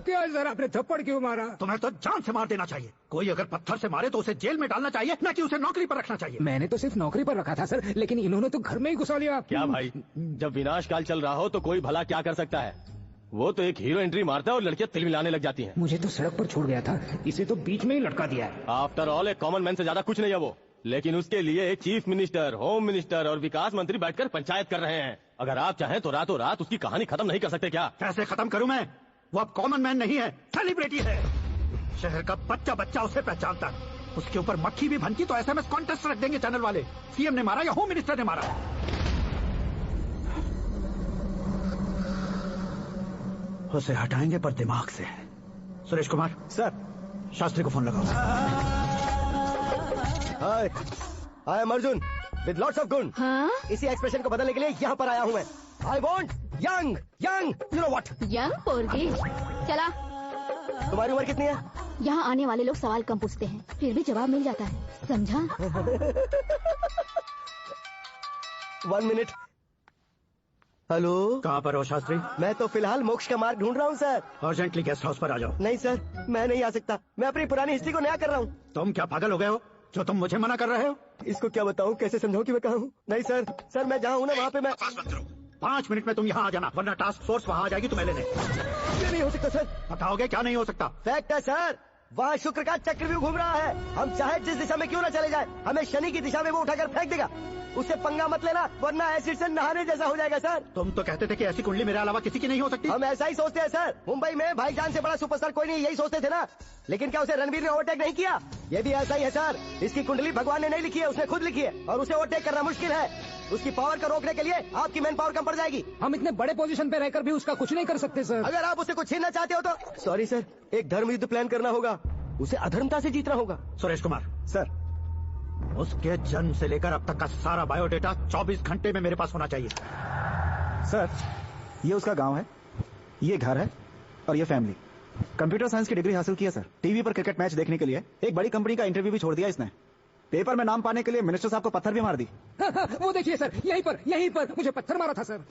क्या सर, आपने थप्पड़ क्यों मारा? तुम्हें तो जान से मार देना चाहिए। कोई अगर पत्थर से मारे तो उसे जेल में डालना चाहिए, न कि उसे नौकरी पर रखना चाहिए। मैंने तो सिर्फ नौकरी पर रखा था सर, लेकिन इन्होंने तो घर में ही घुसा लिया। क्या भाई, जब विनाश काल चल रहा हो तो कोई भला क्या कर सकता है? वो तो एक हीरो एंट्री मारता है और लड़कियां तिल मिलाने लग जाती हैं। मुझे तो सड़क पर छोड़ गया था, इसे तो बीच में ही लटका दिया है। आफ्टर ऑल एक कॉमन मैन से ज्यादा कुछ नहीं है वो, लेकिन उसके लिए एक चीफ मिनिस्टर, होम मिनिस्टर और विकास मंत्री बैठकर पंचायत कर रहे हैं। अगर आप चाहें तो रातों रात उसकी कहानी खत्म नहीं कर सकते क्या? कैसे खत्म करूं मैं? वो अब कॉमन मैन नहीं है, सेलिब्रिटी है। शहर का बच्चा बच्चा उसे पहचानता है। उसके ऊपर मक्खी भी भनकी तो एसएमएस कॉन्टेस्ट रख देंगे चैनल वाले। सीएम ने मारा या होम मिनिस्टर ने मारा। उसे हटाएंगे पर दिमाग से। सुरेश कुमार सर, शास्त्री को फोन लगाओ। Hi, I am Arjun. With lots of गुण। हाँ? इसी एक्सप्रेशन को बदलने के लिए यहाँ पर आया हूँ मैं। I want young young, you know what. Young पोरगी। चला। तुम्हारी उम्र कितनी है? यहाँ आने वाले लोग सवाल कम पूछते हैं, फिर भी जवाब मिल जाता है, समझा? 1 मिनट। हेलो, कहाँ पर हो शास्त्री? मैं तो फिलहाल मोक्ष का मार्ग ढूंढ रहा हूँ सर। अर्जेंटली गेस्ट हाउस पर आ जाओ। नहीं सर, मैं नहीं आ सकता। मैं अपनी पुरानी हिस्ट्री को नया कर रहा हूँ। तुम क्या पागल हो गए हो जो तुम मुझे मना कर रहे हो? इसको क्या बताऊँ, कैसे समझाऊँ कि मैं कहाँ हूँ? नहीं सर, सर मैं जहाँ हूँ ना वहाँ पे मैं। 5 मिनट में तुम यहाँ आ जाना, वरना टास्क फोर्स वहाँ आ जाएगी तुम्हें लेने। ये नहीं हो सकता सर। बताओगे क्या नहीं हो सकता? फैक्ट है सर, वहाँ शुक्र का चक्रव्यूह घूम रहा है। हम चाहे जिस दिशा में क्यों ना चले जाए, हमें शनि की दिशा में वो उठाकर फेंक देगा। उससे पंगा मत लेना, वरना एसिड से नहाने जैसा हो जाएगा सर। तुम तो कहते थे कि ऐसी कुंडली मेरे अलावा किसी की नहीं हो सकती। हम ऐसा ही सोचते हैं सर। मुंबई में भाईजान से बड़ा सुपरस्टार कोई नहीं, यही सोचते थे ना। लेकिन क्या उसे रणवीर ने ओवरटेक नहीं किया? ये भी ऐसा ही है सर। इसकी कुंडली भगवान ने नहीं लिखी है, उसने खुद लिखी है, और उसे ओवरटेक करना मुश्किल है। उसकी पावर को रोकने के लिए आपकी मैन पावर कम पड़ जाएगी। हम इतने बड़े पोजीशन पे रहकर भी उसका कुछ नहीं कर सकते सर। अगर आप उसे कुछ छीनना चाहते हो तो सॉरी सर, एक धर्म युद्ध प्लान करना होगा। उसे अधर्मता से जीतना होगा। सुरेश कुमार सर, उसके जन्म से लेकर अब तक का सारा बायोडेटा 24 घंटे में मेरे पास होना चाहिए। सर, ये उसका गांव है, ये घर है और ये फैमिली। कंप्यूटर साइंस की डिग्री हासिल की है सर। टीवी पर क्रिकेट मैच देखने के लिए एक बड़ी कंपनी का इंटरव्यू भी छोड़ दिया इसने। पेपर में नाम पाने के लिए मिनिस्टर साहब को पत्थर भी मार दी। वो देखिए सर, यहीं पर मुझे पत्थर मारा था सर।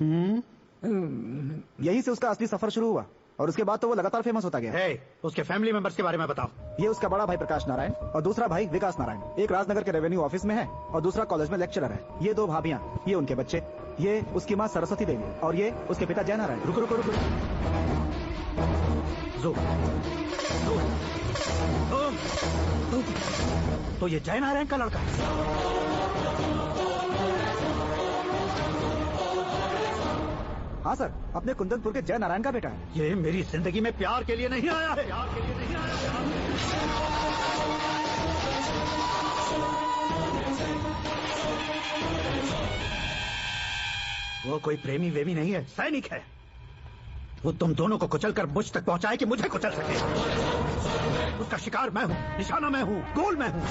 यहीं से उसका असली सफर शुरू हुआ और उसके बाद तो वो लगातार फेमस होता गया। उसके फैमिली मेंबर्स के बारे में बताओ। ये उसका बड़ा भाई प्रकाश नारायण और दूसरा भाई विकास नारायण। एक राजनगर के रेवेन्यू ऑफिस में है और दूसरा कॉलेज में लेक्चरर है। ये 2 भाभियां, ये उनके बच्चे, ये उसकी माँ सरस्वती देवी और ये उसके पिता जय नारायण। रुको रुको रुको, तो ये जय नारायण का लड़का है। हाँ सर, अपने कुंदनपुर के जय नारायण का बेटा है। ये मेरी जिंदगी में प्यार के लिए नहीं आया है। वो कोई प्रेमी वेमी नहीं है, सैनिक है। वो तुम दोनों को कुचल कर मुझ तक पहुंचाए कि मुझे कुचल सके। उसका शिकार मैं हूँ, निशाना मैं हूँ, गोल मैं हूँ।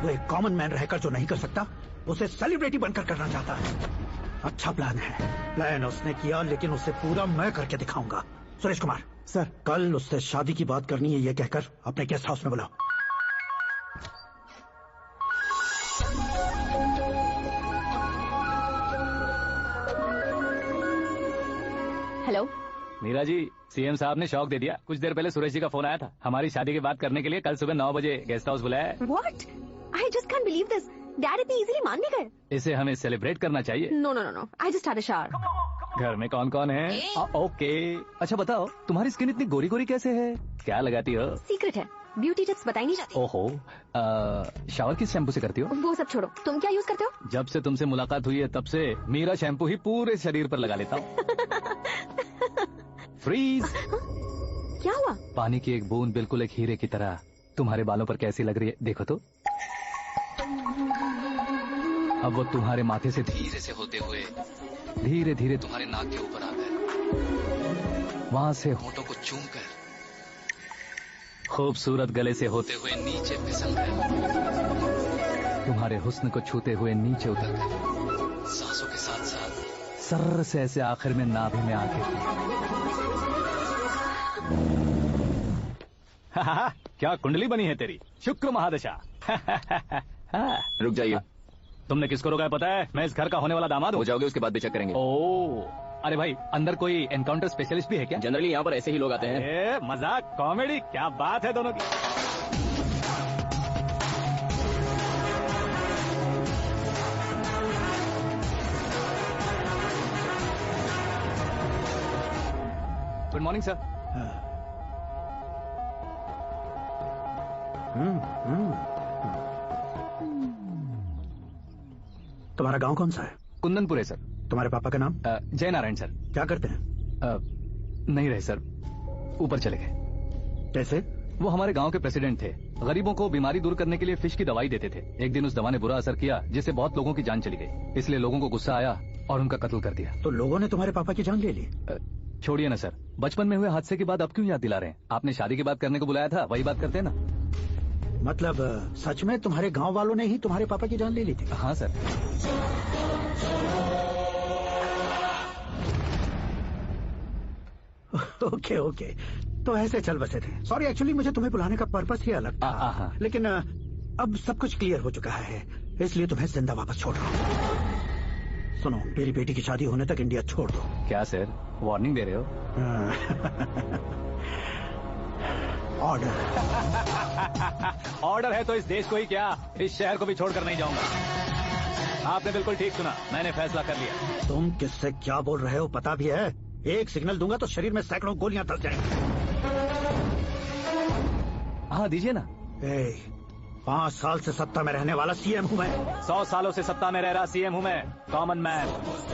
वो एक कॉमन मैन रहकर जो नहीं कर सकता, उसे सेलिब्रिटी बनकर करना चाहता है। अच्छा प्लान है। प्लान उसने किया, लेकिन उसे पूरा मैं करके दिखाऊंगा। सुरेश कुमार सर, कल उससे शादी की बात करनी है, ये कहकर अपने गेस्ट हाउस में बुलाओ। हेलो मीरा जी, सीएम साहब ने शौक दे दिया। कुछ देर पहले सुरेश जी का फोन आया था, हमारी शादी की बात करने के लिए कल सुबह 9 बजे गेस्ट हाउस बुलाया है। What? I just can't believe this. Dad इतनी इजीली मान भी गए। इसे हमें सेलिब्रेट करना चाहिए। No no no no, I just had a shower. घर में कौन कौन है? ओके, अच्छा बताओ, तुम्हारी स्किन इतनी गोरी गोरी कैसे है? क्या लगाती हो? सीक्रेट है, ब्यूटी टिप्स बताई नहीं जाती। ओहो, शावर किस शैम्पू से करती हो? वो सब छोड़ो, तुम क्या यूज करते हो? जब से तुमसे मुलाकात हुई है तब से मीरा शैम्पू ही पूरे शरीर पर लगा लेता हूँ। फ्रीज। क्या हुआ? पानी की एक बूंद बिल्कुल एक हीरे की तरह तुम्हारे बालों पर कैसी लग रही है, देखो तो। अब वो तुम्हारे माथे से धीरे से होते हुए धीरे धीरे तुम्हारे नाक के ऊपर आ गए, वहां से होठों को चूमकर खूबसूरत गले से होते हुए नीचे फिसल गए, तुम्हारे हुस्न को छूते हुए नीचे उतर गए, सांसों के साथ साथ सर्र से ऐसे आखिर में नाभि में आके। क्या कुंडली बनी है तेरी, शुक्र महादशा। रुक जाइए। तुमने किसको रोका है पता है? मैं इस घर का होने वाला दामाद हूँ। हो जाओगे उसके बाद भी चेक करेंगे। ओह, अरे भाई, अंदर कोई एनकाउंटर स्पेशलिस्ट भी है क्या? जनरली यहाँ पर ऐसे ही लोग आते हैं। मजाक कॉमेडी, क्या बात है दोनों की। Good morning sir. तुम्हारा गांव कौन सा है? कुंदनपुर है सर। तुम्हारे पापा का नाम? जय नारायण सर। क्या करते हैं? नहीं रहे सर, ऊपर चले गए। कैसे? वो हमारे गांव के प्रेसिडेंट थे। गरीबों को बीमारी दूर करने के लिए फिश की दवाई देते थे। एक दिन उस दवा ने बुरा असर किया, जिससे बहुत लोगों की जान चली गई। इसलिए लोगों को गुस्सा आया और उनका कत्ल कर दिया। तो लोगों ने तुम्हारे पापा की जान ले ली? छोड़िए ना सर, बचपन में हुए हादसे के बाद अब क्यों याद दिला रहे हैं? आपने शादी की बात करने को बुलाया था, वही बात करते हैं ना। मतलब सच में तुम्हारे गांव वालों ने ही तुम्हारे पापा की जान ले ली थी? हाँ सर। ओके ओके, तो ऐसे चल बसे थे। सॉरी, एक्चुअली मुझे तुम्हें बुलाने का पर्पस ही अलग था, लेकिन अब सब कुछ क्लियर हो चुका है, इसलिए तुम्हें जिंदा वापस छोड़ रहा हूँ। सुनो, मेरी बेटी की शादी होने तक इंडिया छोड़ दो। क्या सर, वार्निंग दे रहे हो? ऑर्डर। ऑर्डर है तो इस देश को ही क्या, इस शहर को भी छोड़कर नहीं जाऊंगा। आपने बिल्कुल ठीक सुना, मैंने फैसला कर लिया। तुम किससे क्या बोल रहे हो पता भी है? एक सिग्नल दूंगा तो शरीर में सैकड़ों गोलियां धस जाएंगी। हाँ दीजिए ना। 5 साल से सत्ता में रहने वाला सीएम हूँ मैं। 100 सालों से सत्ता में रह रहा सीएम हूँ मैं। Common man,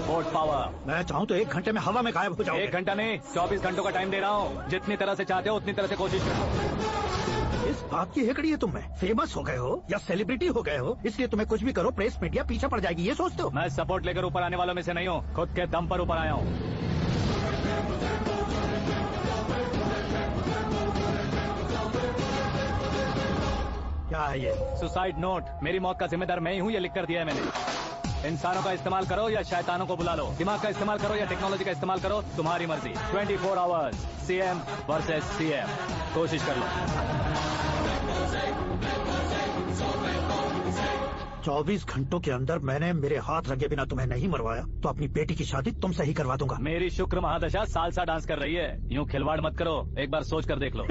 vote power. मैं चाहूँ तो 1 घंटे में हवा में गायब हो जाऊँ। 1 घंटा नहीं, 24 घंटों का टाइम दे रहा हूँ। जितनी तरह से चाहते हो उतनी तरह से कोशिश करो। इस बात की हेकड़ी है तुम में? फेमस हो गए हो या सेलिब्रिटी हो गए हो, इसलिए तुम्हें कुछ भी करो प्रेस मीडिया पीछे पड़ जाएगी, ये सोचते हो? मैं सपोर्ट लेकर ऊपर आने वालों में से नहीं हूँ, खुद के दम पर ऊपर आया हूँ। क्या है ये? Suicide note. मेरी मौत का जिम्मेदार मैं ही हूँ, ये लिख कर दिया है मैंने। इंसानों का इस्तेमाल करो या शैतानों को बुला लो, दिमाग का इस्तेमाल करो या टेक्नोलॉजी का इस्तेमाल करो, तुम्हारी मर्जी। 24 आवर्स सीएम वर्सेस सीएम, कोशिश कर लो। 24 घंटों के अंदर मैंने मेरे हाथ रंगे बिना तुम्हें नहीं मरवाया तो अपनी बेटी की शादी तुमसे ही करवा दूंगा। मेरी शुक्र महादशा सालसा डांस कर रही है, यूं खिलवाड़ मत करो, एक बार सोच कर देख लो।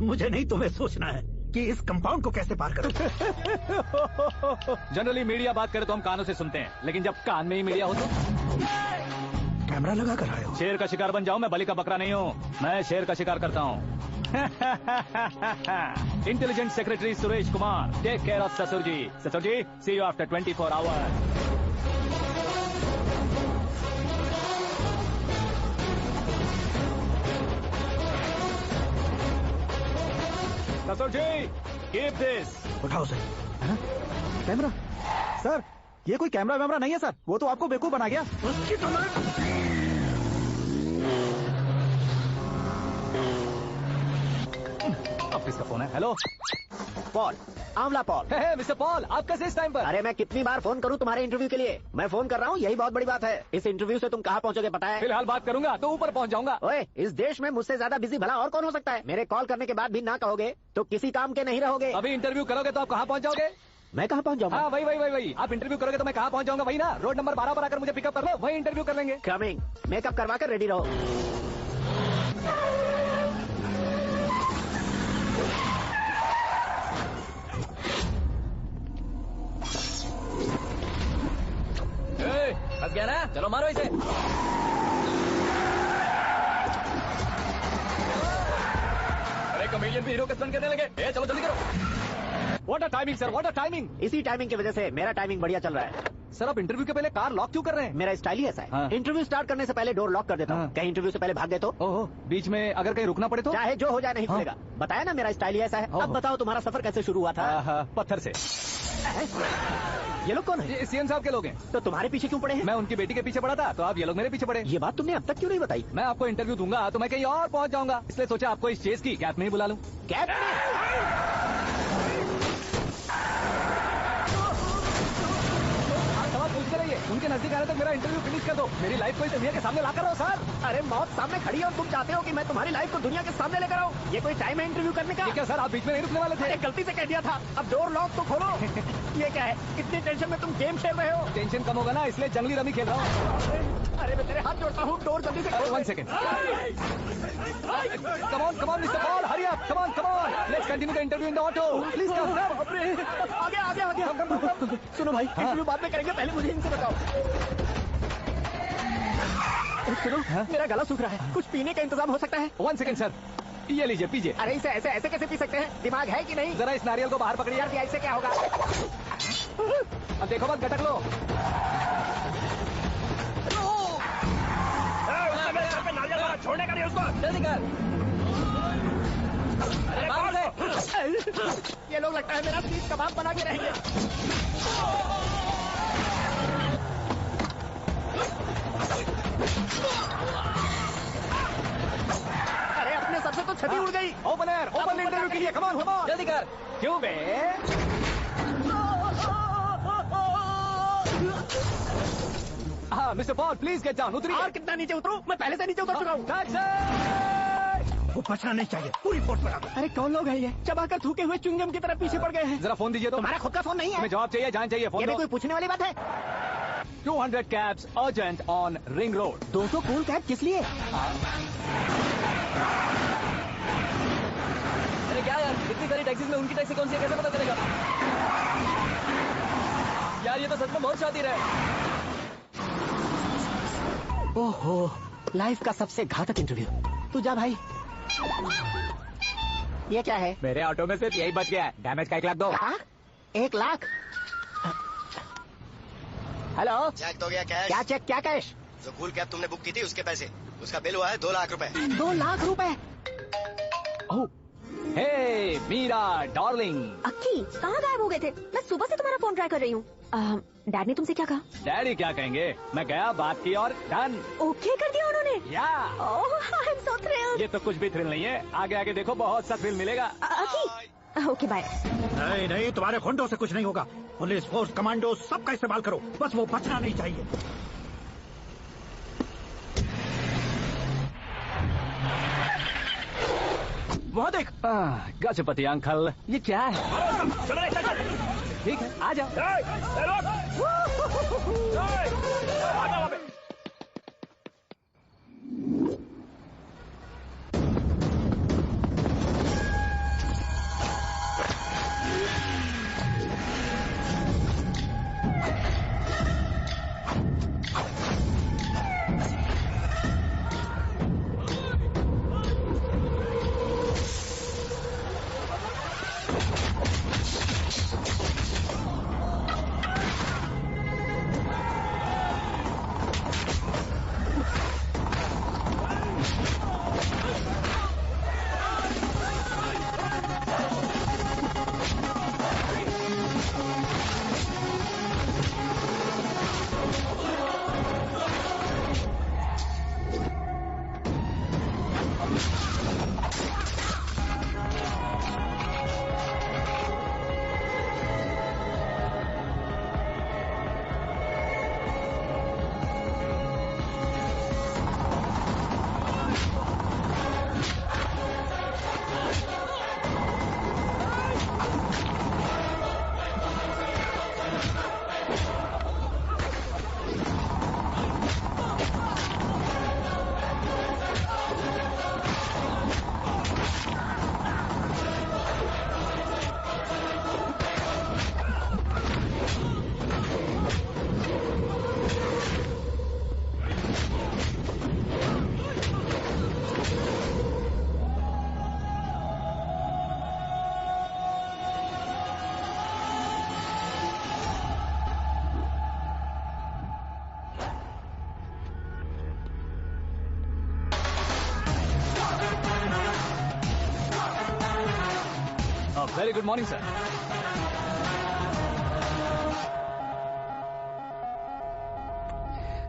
मुझे नहीं, तुम्हें सोचना है कि इस कंपाउंड को कैसे पार करूं। जनरली मीडिया बात करे तो हम कानों से सुनते हैं, लेकिन जब कान में ही मीडिया हो तो कैमरा लगा कर आए हो। शेर का शिकार बन जाऊं, मैं बलि का बकरा नहीं हूँ, मैं शेर का शिकार करता हूँ। Intelligent secretary Suresh Kumar, take care of ससुर जी। ससुर जी, सी यू आफ्टर 24 आवर्स। ससुर जी, कीप दिस। उठाओ सर। कैमरा? सर, ये कोई कैमरा वैमरा नहीं है सर, वो तो आपको बेवकूफ बना गया। उसकी तो ऑफिस का फोन है। हेलो पॉल, आंवला पॉल। मिस्टर पॉल, आप कैसे इस टाइम पर? अरे मैं कितनी बार फोन करूं तुम्हारे इंटरव्यू के लिए? मैं फोन कर रहा हूं, यही बहुत बड़ी बात है। इस इंटरव्यू से तुम कहां पहुंचोगे पता है? फिलहाल बात करूंगा तो ऊपर पहुंच जाऊंगा। ओए, इस देश में मुझसे ज्यादा बिजी भला और कौन हो सकता है? मेरे कॉल करने के बाद भी ना कहोगे तो किसी काम के नहीं रहोगे। अभी इंटरव्यू करोगे तो आप कहाँ पहुंच जाओगे? मैं कहाँ पहुंच जाऊंगा? हाँ वही। आप इंटरव्यू करोगे तो मैं कहाँ पहुंच जाऊंगा? वही ना, रोड नंबर 12 पर आकर मुझे पिकअप कर लो, वही इंटरव्यू कर लेंगे। कमिंग। मेकअप करवा कर रेडी रहो। फंस गया ना, चलो मारो इसे। अरे कमेडियन भी हीरो का स्टंट करने लगे। चलो जल्दी करो। What a timing sir, what a timing. इसी टाइमिंग की वजह से मेरा टाइमिंग बढ़िया चल रहा है। सर आप इंटरव्यू के पहले कार लॉक क्यों कर रहे हैं? मेरा स्टाइल ही ऐसा है। हाँ। इंटरव्यू स्टार्ट करने से पहले डोर लॉक कर देता हूँ। कहीं इंटरव्यू से पहले भाग गए तो? ओहो, बीच में अगर कहीं रुकना पड़े तो? चाहे जो हो जाए नहीं खुलेगा। बताया ना मेरा स्टाइल ही ऐसा है। अब बताओ तुम्हारा सफर कैसे शुरू हुआ था? पत्थर से। ये लोग कौन है? ये सीएम साहब के लोग हैं। तो तुम्हारे पीछे क्यों पड़े हैं? मैं उनकी बेटी के पीछे पड़ा था तो आप ये लोग मेरे पीछे पड़े। ये बात तुमने अब तक क्यों नहीं बताई? मैं आपको इंटरव्यू दूंगा तो मैं कहीं और पहुंच जाऊंगा, इसलिए सोचा आपको इस चेस की कैप में ही बुला लूं। कैप सवाल पूछते रहिए, उनके नजदीक आने तक मेरा इंटरव्यू फिनिश कर दो। मेरी लाइफ को इस दुनिया के सामने ला कर रहो सर। अरे मौत सामने खड़ी है और तुम चाहते हो कि मैं तुम्हारी लाइफ को दुनिया के सामने लेकर आऊं? ये कोई टाइम है इंटरव्यू करने का? क्या सर आप बीच में नहीं रुकने वाले थे? गलती से कह दिया था, अब डोर लॉक तो खोलो। ये क्या है, इतनी टेंशन में तुम गेम खेल रहे हो? टेंशन कम होगा ना, इसलिए जंगली रमी खेल रहा हूँ। अरे मैं तेरे हाथ जोड़ता हूँ, डोर जल्दी से खोलो। 1 second. Come on, Mr. Paul, hurry up. Come on. Let's continue the interview in the auto. Please come, sir. आगे। सुनो भाई, इंटरव्यू बाद में करेंगे, पहले मुझे इनसे बताओ। सुनो, मेरा गला सूख रहा है, कुछ पीने का इंतजाम हो सकता है? 1 सेकंड सर, ये लीजिए पीजिए। अरे इसे ऐसे कैसे पी सकते हैं? दिमाग है कि नहीं? जरा इस नारियल को बाहर पकड़िए। यार इससे क्या होगा? अब देखो बस, गटक लो। छोड़ने का नहीं उसको, जल्दी कर। ये लोग लगता है मेरा सीख कबाब बना के रहेंगे। अरे अपने सबसे तो छवि उड़ गई। ओपन इंटरव्यू के लिए, कम ऑन जल्दी कर। क्यों बे? हाँ mister Paul please get down. उतरिए। और कितना नीचे उतरूं? मैं पहले से नीचे उतर चुका हूँ। वो बचना नहीं चाहिए, पूरी फोर्स लगा दो। अरे कौन लोग हैं ये? चबाकर थूके हुए चुंगम की तरह पीछे पड़ गए हैं। जरा फोन दीजिए तो। तुम्हारा खुद का फोन नहीं है? हमें जवाब चाहिए, जान चाहिए, फोन ये भी दो। कोई पूछने वाली बात है? 200 cabs urgent on Ring Road। 200 cool cab किस लिए? अरे क्या यार, इतनी सारी टैक्सीज में उनकी टैक्सी कौन सी है, कैसे पता चलेगा? यार ये तो सच में बहुत शातिर है। ओहो, लाइफ का सबसे घातक इंटरव्यू। तू जा भाई। ये क्या है? मेरे ऑटो में सिर्फ यही बच गया है। डैमेज का 1 लाख दो। 1 लाख? हेलो, चेक तो गया कैश? क्या चेक, क्या कैश? जो कूल कैब तुमने बुक की थी उसके पैसे, उसका बिल हुआ है 2 लाख रुपए। 2 लाख रुपए? हे मीरा डार्लिंग। अक्की कहाँ गायब हो गए थे? मैं सुबह से तुम्हारा फोन ट्राई कर रही हूँ। डैड ने तुमसे क्या कहा? डैडी क्या कहेंगे, मैं गया, बात की और डन। ओके कर दिया उन्होंने? या आई एम सो थ्रिल्ड। ये तो कुछ भी थ्रिल नहीं है, आगे आगे देखो बहुत सा थ्रिल मिलेगा। अक्की ओके बाय। नहीं नहीं, तुम्हारे खुंडों से कुछ नहीं होगा। पुलिस फोर्स, कमांडो सबका इस्तेमाल करो, बस वो बचना नहीं चाहिए। वहाँ देख। गजपति अंकल, ये क्या है? ठीक है, आ जाओ। Very good morning sir.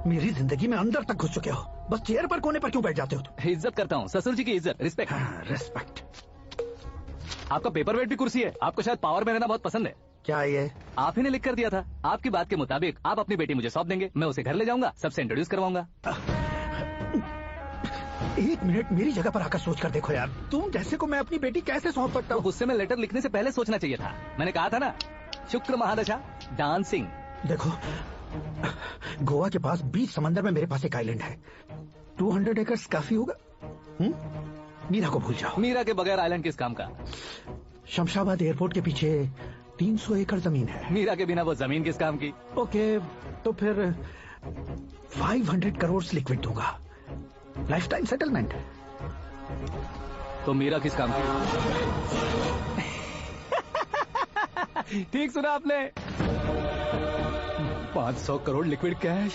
मेरी जिंदगी में अंदर तक घुस चुके हो, बस चेयर पर कोने पर क्यों बैठ जाते हो तुम? इज्जत करता हूँ, ससुर जी की इज्जत, रिस्पेक्ट। रिस्पेक्ट। आपका पेपर वेट भी कुर्सी है, आपको शायद पावर में रहना बहुत पसंद है। क्या ये? आप ही ने लिख कर दिया था। आपकी बात के मुताबिक आप अपनी बेटी मुझे सौंप देंगे, मैं उसे घर ले जाऊंगा, सबसे इंट्रोड्यूस करवाऊंगा। 1 मिनट मेरी जगह पर आकर सोच कर देखो यार, तुम जैसे को मैं अपनी बेटी कैसे सौंप सकता हूँ? गुस्से में लेटर लिखने से पहले सोचना चाहिए था। मैंने कहा था ना, शुक्र महादशा डांसिंग। देखो, गोवा के पास बीच समंदर में मेरे पास एक आइलैंड है। 200 एकर्स काफी होगा। मीरा को भूल जाओ। मीरा के बगैर आइलैंड किस काम का? शमशाबाद एयरपोर्ट के पीछे 300 एकड़ जमीन है। मीरा के बिना वो जमीन किस काम की? ओके, तो फिर 500 करोड़ लिक्विड दूंगा, लाइफ टाइम सेटलमेंट। तो मीरा किस काम की? ठीक सुना आपने, 500 करोड़ लिक्विड कैश।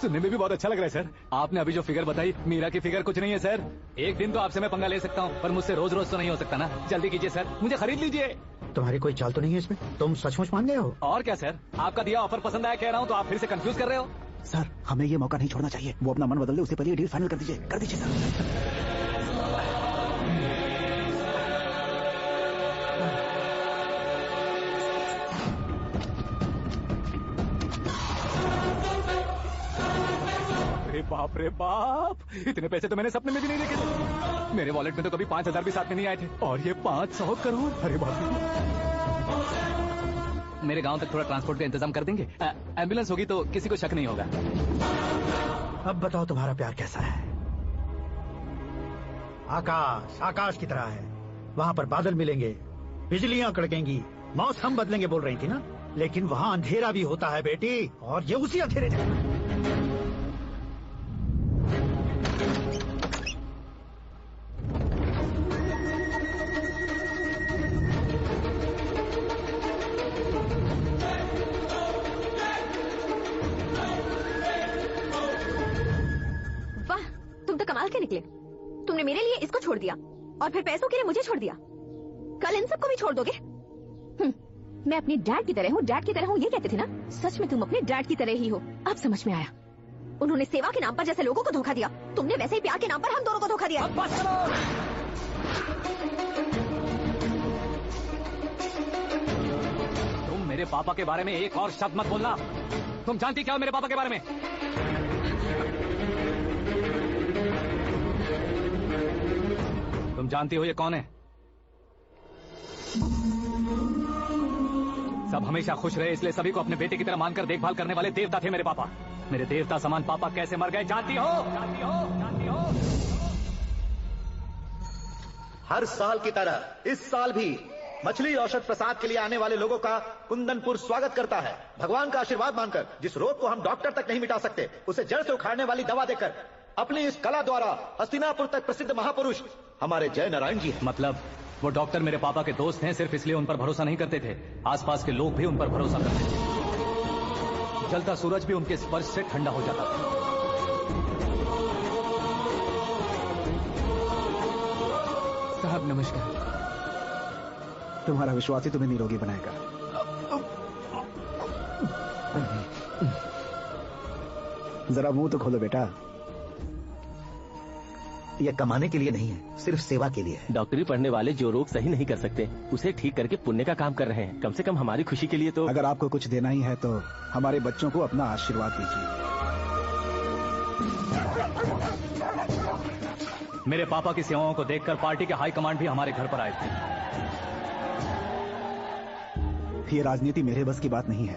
सुनने में भी बहुत अच्छा लग रहा है सर। आपने अभी जो फिगर बताई, मीरा की फिगर कुछ नहीं है सर। एक दिन तो आपसे मैं पंगा ले सकता हूँ, पर मुझसे रोज रोज तो नहीं हो सकता ना। जल्दी कीजिए सर, मुझे खरीद लीजिए। तुम्हारी कोई चाल तो नहीं है इसमें? तुम सचमुच मान गए हो? और क्या सर, आपका दिया ऑफर पसंद आया कह रहा हूँ, तो आप फिर से कंफ्यूज कर रहे हो। सर, हमें ये मौका नहीं छोड़ना चाहिए। वो अपना मन बदल ले, उससे पहले डील फाइनल कर दीजिए। कर दीजिए सर। अरे बाप रे बाप, इतने पैसे तो मैंने सपने में भी नहीं देखे थे। मेरे वॉलेट में तो कभी 5,000 भी साथ में नहीं आए थे, और ये 500 करोड़। अरे बाप रे। मेरे गांव तक थोड़ा ट्रांसपोर्ट का इंतजाम कर देंगे? एम्बुलेंस होगी तो किसी को शक नहीं होगा। अब बताओ तुम्हारा प्यार कैसा है? आकाश आकाश की तरह है। वहाँ पर बादल मिलेंगे, बिजलियां कड़केंगी, मौसम बदलेंगे बोल रही थी ना। लेकिन वहाँ अंधेरा भी होता है बेटी, और ये उसी अंधेरे से। वाह, तुम तो कमाल के निकले। तुमने मेरे लिए इसको छोड़ दिया और फिर पैसों के लिए मुझे छोड़ दिया। कल इन सबको भी छोड़ दोगे? मैं अपने डैड की तरह हूँ, डैड की तरह हूँ, ये कहते थे ना। सच में तुम अपने डैड की तरह ही हो। अब समझ में आया। उन्होंने सेवा के नाम पर जैसे लोगों को धोखा दिया, तुमने वैसे ही प्यार के नाम पर हम दोनों को धोखा दिया। बस करो। तुम मेरे पापा के बारे में एक और शब्द मत बोलना। तुम जानती क्या हो मेरे पापा के बारे में? तुम जानती हो ये कौन है? सब हमेशा खुश रहे इसलिए सभी को अपने बेटे की तरह मानकर देखभाल करने वाले देवता थे मेरे पापा। मेरे देवता समान पापा कैसे मर गए जानती हो? जानती हो? जानती हो? हर साल की तरह इस साल भी मछली औषध प्रसाद के लिए आने वाले लोगों का कुंदनपुर स्वागत करता है। भगवान का आशीर्वाद मानकर जिस रोग को हम डॉक्टर तक नहीं मिटा सकते, उसे जड़ से उखाड़ने वाली दवा देकर अपनी इस कला द्वारा हस्तिनापुर तक प्रसिद्ध महापुरुष हमारे जय नारायण जी हैं। मतलब वो डॉक्टर मेरे पापा के दोस्त हैं, सिर्फ इसलिए उन पर भरोसा नहीं करते थे। आसपास के लोग भी उन पर भरोसा करते थे। जलता सूरज भी उनके स्पर्श से ठंडा हो जाता था। साहब नमस्कार। तुम्हारा विश्वास ही तुम्हें निरोगी बनाएगा। जरा मुंह तो खोलो बेटा। यह कमाने के लिए नहीं है, सिर्फ सेवा के लिए है। डॉक्टरी पढ़ने वाले जो रोग सही नहीं कर सकते उसे ठीक करके पुण्य का काम कर रहे हैं। कम से कम हमारी खुशी के लिए तो। अगर आपको कुछ देना ही है तो हमारे बच्चों को अपना आशीर्वाद दीजिए। मेरे पापा की सेवाओं को देखकर पार्टी के हाईकमांड भी हमारे घर पर आए थे। ये राजनीति मेरे बस की बात नहीं है।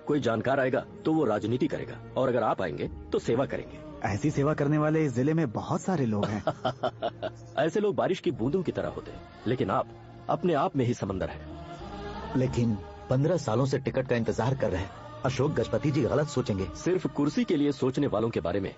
कोई जानकार आएगा तो वो राजनीति करेगा, और अगर आप आएंगे तो सेवा करेंगे। ऐसी सेवा करने वाले इस जिले में बहुत सारे लोग हैं। ऐसे लोग बारिश की बूंदों की तरह होते हैं, लेकिन आप अपने आप में ही समंदर हैं। लेकिन 15 सालों से टिकट का इंतजार कर रहे हैं। अशोक गजपति जी गलत सोचेंगे। सिर्फ कुर्सी के लिए सोचने वालों के बारे में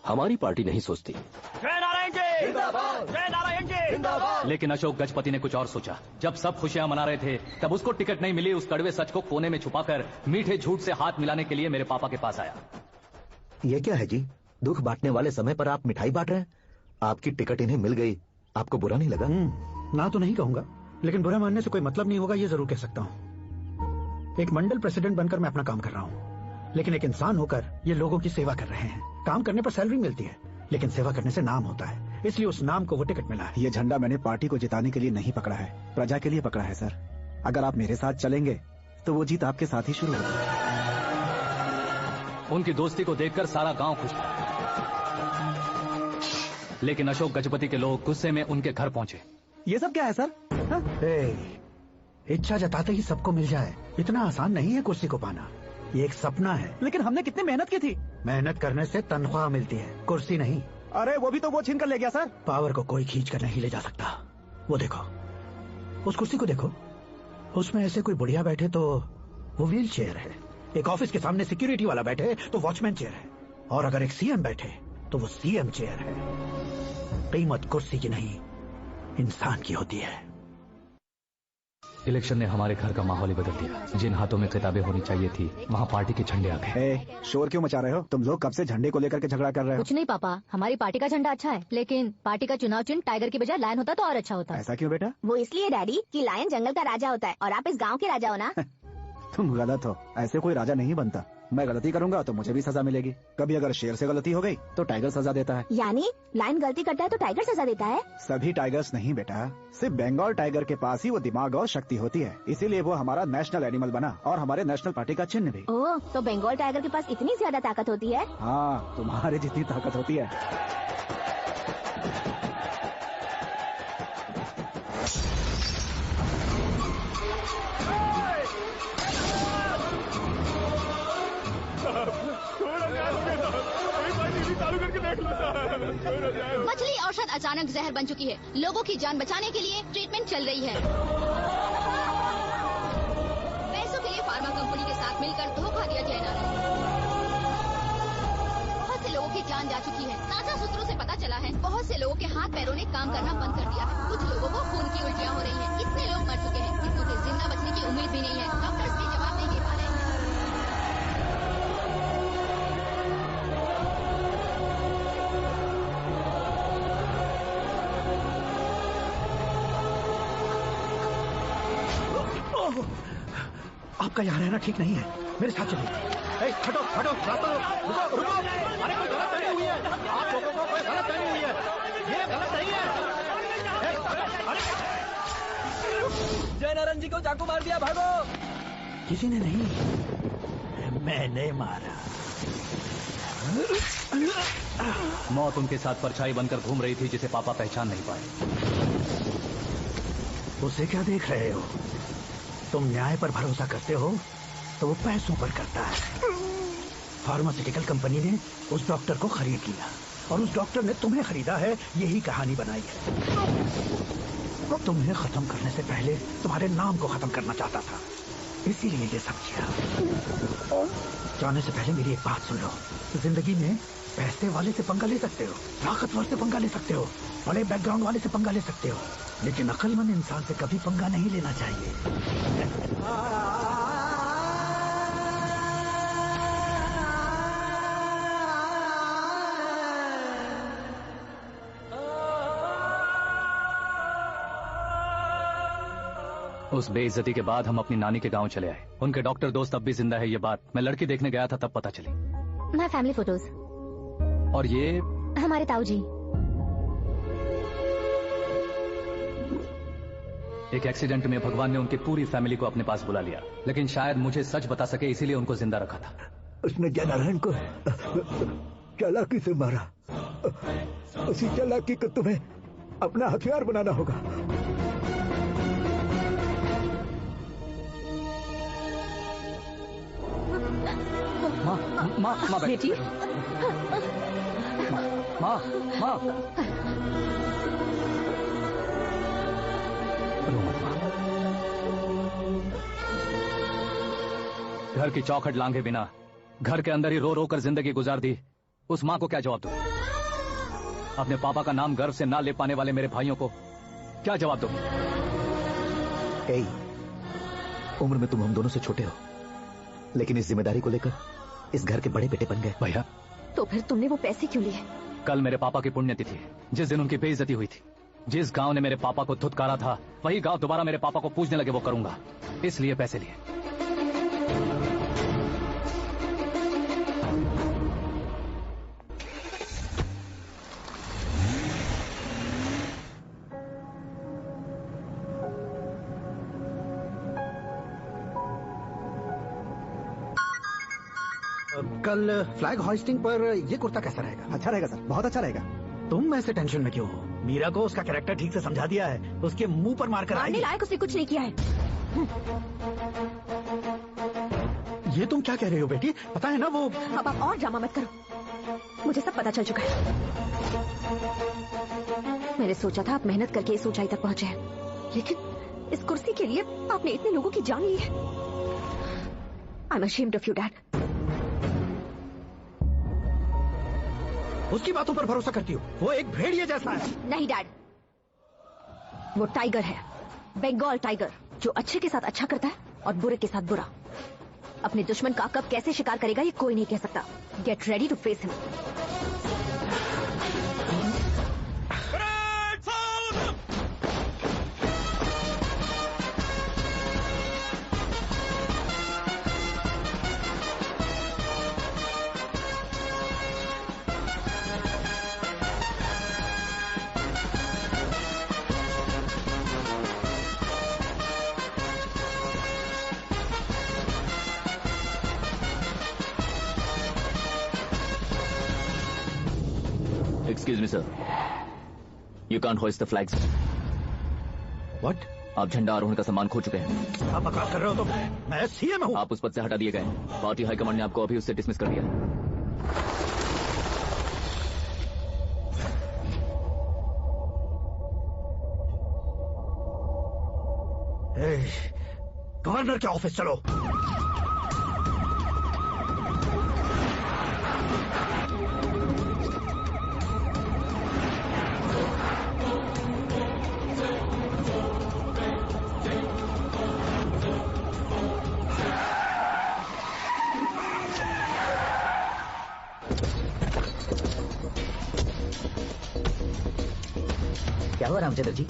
हमारी पार्टी नहीं सोचती। जय नारायण जी जिंदाबाद, जय नारायण जी जिंदाबाद। लेकिन अशोक गजपति ने कुछ और सोचा। जब सब खुशियां मना रहे थे तब उसको टिकट नहीं मिली। उस कड़वे सच को कोने में छुपाकर मीठे झूठ से हाथ मिलाने के लिए मेरे पापा के पास आया। ये क्या है जी? दुख बांटने वाले समय पर आप मिठाई बांट रहे हैं। आपकी टिकट इन्हें मिल गई, आपको बुरा नहीं लगा? ना तो नहीं कहूंगा, लेकिन बुरा मानने से कोई मतलब नहीं होगा, ये जरूर कह सकता हूँ। एक मंडल प्रेसिडेंट बनकर मैं अपना काम कर रहा हूँ, लेकिन एक इंसान होकर ये लोगों की सेवा कर रहे हैं। काम करने पर सैलरी मिलती है, लेकिन सेवा करने से नाम होता है, इसलिए उस नाम को वो टिकट मिला है। ये झंडा मैंने पार्टी को जिताने के लिए नहीं पकड़ा है, प्रजा के लिए पकड़ा है सर। अगर आप मेरे साथ चलेंगे तो वो जीत आपके साथ ही शुरू होगी। उनकी दोस्ती को देखकर सारा गांव खुश था, लेकिन अशोक गजपति के लोग गुस्से में उनके घर पहुंचे। ये सब क्या है सर? इच्छा जताते ही सबको मिल जाए, इतना आसान नहीं है कुर्सी को पाना। ये एक सपना है। लेकिन हमने कितनी मेहनत की थी। मेहनत करने से तनख्वाह मिलती है, कुर्सी नहीं। अरे वो भी तो वो छीन कर ले गया सर। पावर को कोई खींच कर नहीं ले जा सकता। वो देखो, उस कुर्सी को देखो, उसमें ऐसे कोई बुढ़िया बैठे तो वो व्हील चेयर है। एक ऑफिस के सामने सिक्योरिटी वाला बैठे तो वॉचमैन चेयर है, और अगर एक सीएम बैठे तो वो सीएम चेयर है। कीमत कुर्सी की नहीं, इंसान की होती है। इलेक्शन ने हमारे घर का माहौल ही बदल दिया। जिन हाथों में किताबें होनी चाहिए थी, वहाँ पार्टी के झंडे आ गए। शोर क्यों मचा रहे हो? तुम लोग कब से झंडे को लेकर के झगड़ा कर रहे हो? कुछ नहीं पापा, हमारी पार्टी का झंडा अच्छा है, लेकिन पार्टी का चुनाव चिन्ह टाइगर की बजाय लायन होता तो और अच्छा होता। ऐसा क्यों बेटा? वो इसलिए डैडी कि लायन जंगल का राजा होता है और आप इस गांव के राजा हो ना। तुम गलत हो, ऐसे कोई राजा नहीं बनता। मैं गलती करूंगा तो मुझे भी सजा मिलेगी। कभी अगर शेर से गलती हो गई तो टाइगर सजा देता है। यानी लायन गलती करता है तो टाइगर सजा देता है? सभी टाइगर्स नहीं बेटा, सिर्फ बंगाल टाइगर के पास ही वो दिमाग और शक्ति होती है, इसीलिए वो हमारा नेशनल एनिमल बना और हमारे नेशनल पार्टी का चिन्ह भी। ओह, तो बंगाल टाइगर के पास इतनी ज्यादा ताकत होती है? हाँ, तुम्हारे जितनी ताकत होती है। मछली औषध अचानक जहर बन चुकी है। लोगों की जान बचाने के लिए ट्रीटमेंट चल रही है। पैसों के लिए फार्मा कंपनी के साथ मिलकर धोखा दिया जाएगा। बहुत से लोगों की जान जा चुकी है। ताजा सूत्रों से पता चला है बहुत से लोगों के हाथ पैरों ने काम करना बंद कर दिया है। कुछ लोगों को खून की उल्टियाँ हो रही हैं। इतने लोग मर चुके हैं, कितनों के जिंदा बचने की उम्मीद भी नहीं है। डॉक्टर्स भी जवाब नहीं दे पा रहे हैं। आपका यहाँ रहना ठीक नहीं है, मेरे साथ चलिए। हटो हटो, रास्ता रुको रुको। अरे कोई गलत नहीं हुई है, आप लोगों को कोई गलत नहीं हुई है, ये गलत नहीं है। जय नारायण जी को चाकू मार दिया, भागो। किसी ने नहीं, मैंने मारा। मौत उनके साथ परछाई बनकर घूम रही थी जिसे पापा पहचान नहीं पाए। उसे क्या देख रहे हो? तुम न्याय पर भरोसा करते हो तो वो पैसों पर करता है। फार्मास्यूटिकल कंपनी ने उस डॉक्टर को खरीद लिया और उस डॉक्टर ने तुम्हें खरीदा है, यही कहानी बनाई है। तुम्हें खत्म करने से पहले तुम्हारे नाम को खत्म करना चाहता था, इसीलिए ये सब किया। जाने से पहले मेरी एक बात सुन लो। जिंदगी में पैसे वाले से पंगा ले सकते हो, ताकतवर से पंगा ले सकते हो, बड़े बैकग्राउंड वाले से पंगा ले सकते हो, लेकिन अक्लमंद इंसान से कभी पंगा नहीं लेना चाहिए। उस बेइज्जती के बाद हम अपनी नानी के गांव चले आए। उनके डॉक्टर दोस्त अब भी जिंदा है, ये बात मैं लड़की देखने गया था तब पता चली। My family photos. और ये हमारे ताऊ जी। एक एक्सीडेंट में भगवान ने उनकी पूरी फैमिली को अपने पास बुला लिया, लेकिन शायद मुझे सच बता सके इसीलिए उनको जिंदा रखा था। उसने जयनारायण को चालाकी से मारा। उसी चालाकी को तुम्हें अपना हथियार बनाना होगा। माँ बेटी, माँ घर की चौखट लांघे बिना घर के अंदर ही रो रो कर जिंदगी गुजार दी, उस माँ को क्या जवाब दूं? अपने पापा का नाम गर्व से ना ले पाने वाले मेरे भाइयों को क्या जवाब दूं? उम्र में तुम हम दोनों से छोटे हो, लेकिन इस जिम्मेदारी को लेकर इस घर के बड़े बेटे बन गए। भैया, तो फिर तुमने वो पैसे क्यों लिए? कल मेरे पापा की पुण्यतिथि है, जिस दिन उनकी बेइज्जती हुई थी। जिस गांव ने मेरे पापा को धुतकारा था, वही गांव दोबारा मेरे पापा को पूजने लगे वो करूंगा, इसलिए पैसे लिए। कल फ्लैग होइस्टिंग पर ये कुर्ता कैसा रहेगा? अच्छा रहेगा सर, बहुत अच्छा रहेगा। तुम ऐसे टेंशन में क्यों हो? मीरा को उसका कैरेक्टर ठीक से समझा दिया है, उसके मुंह पर मारकर मारने लायक उसने कुछ नहीं किया है। ये तुम क्या कह रही हो बेटी? पता है ना वो। अब आप और ड्रामा मत करो, मुझे सब पता चल चुका है। मैंने सोचा था आप मेहनत करके इस ऊंचाई तक पहुंचे हैं, लेकिन इस कुर्सी के लिए आपने इतने लोगों की जान ली है। I am ashamed of you dad. उसकी बातों पर भरोसा करती हो? वो एक भेड़िए जैसा है। नहीं डैड, वो टाइगर है, बंगाल टाइगर, जो अच्छे के साथ अच्छा करता है और बुरे के साथ बुरा। अपने दुश्मन का कब कैसे शिकार करेगा ये कोई नहीं कह सकता। Get ready to face him. Excuse me sir, you can't hoist the flags. What? आप झंडा आरोहण का सम्मान खो चुके हैं। आप बकवास कर रहे हो तुम? मैं सीएम हूँ। आप उस पद से हटा दिए गए। पार्टी हाईकमांड ने आपको अभी उससे डिसमिस कर दिया। गवर्नर के ऑफिस चलो। क्या हुआ Ramchandra ji?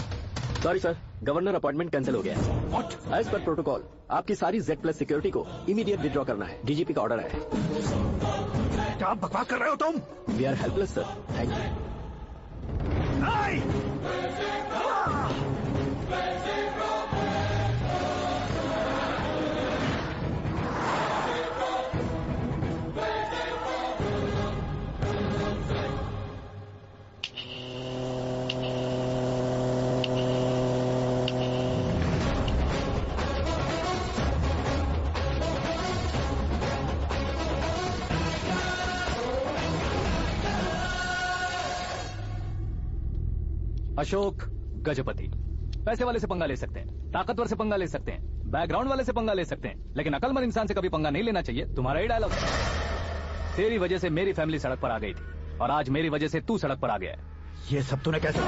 Sorry sir, governor appointment cancel हो गया है। व्हाट? एज पर प्रोटोकॉल आपकी सारी Z+ सिक्योरिटी को इमीडिएट विड्रॉ करना है। डीजीपी का ऑर्डर है। क्या बकवास कर रहे हो तुम? We are helpless sir, thank you. Ashok Gajapati पैसे वाले से पंगा ले सकते हैं, ताकतवर से पंगा ले सकते हैं, बैकग्राउंड वाले से पंगा ले सकते हैं, लेकिन अकलमंद इंसान से कभी पंगा नहीं लेना चाहिए। तुम्हारा ही डायलॉग। तेरी वजह से मेरी फैमिली सड़क पर आ गई थी और आज मेरी वजह से तू सड़क पर आ गया है। ये सब तूने कैसे?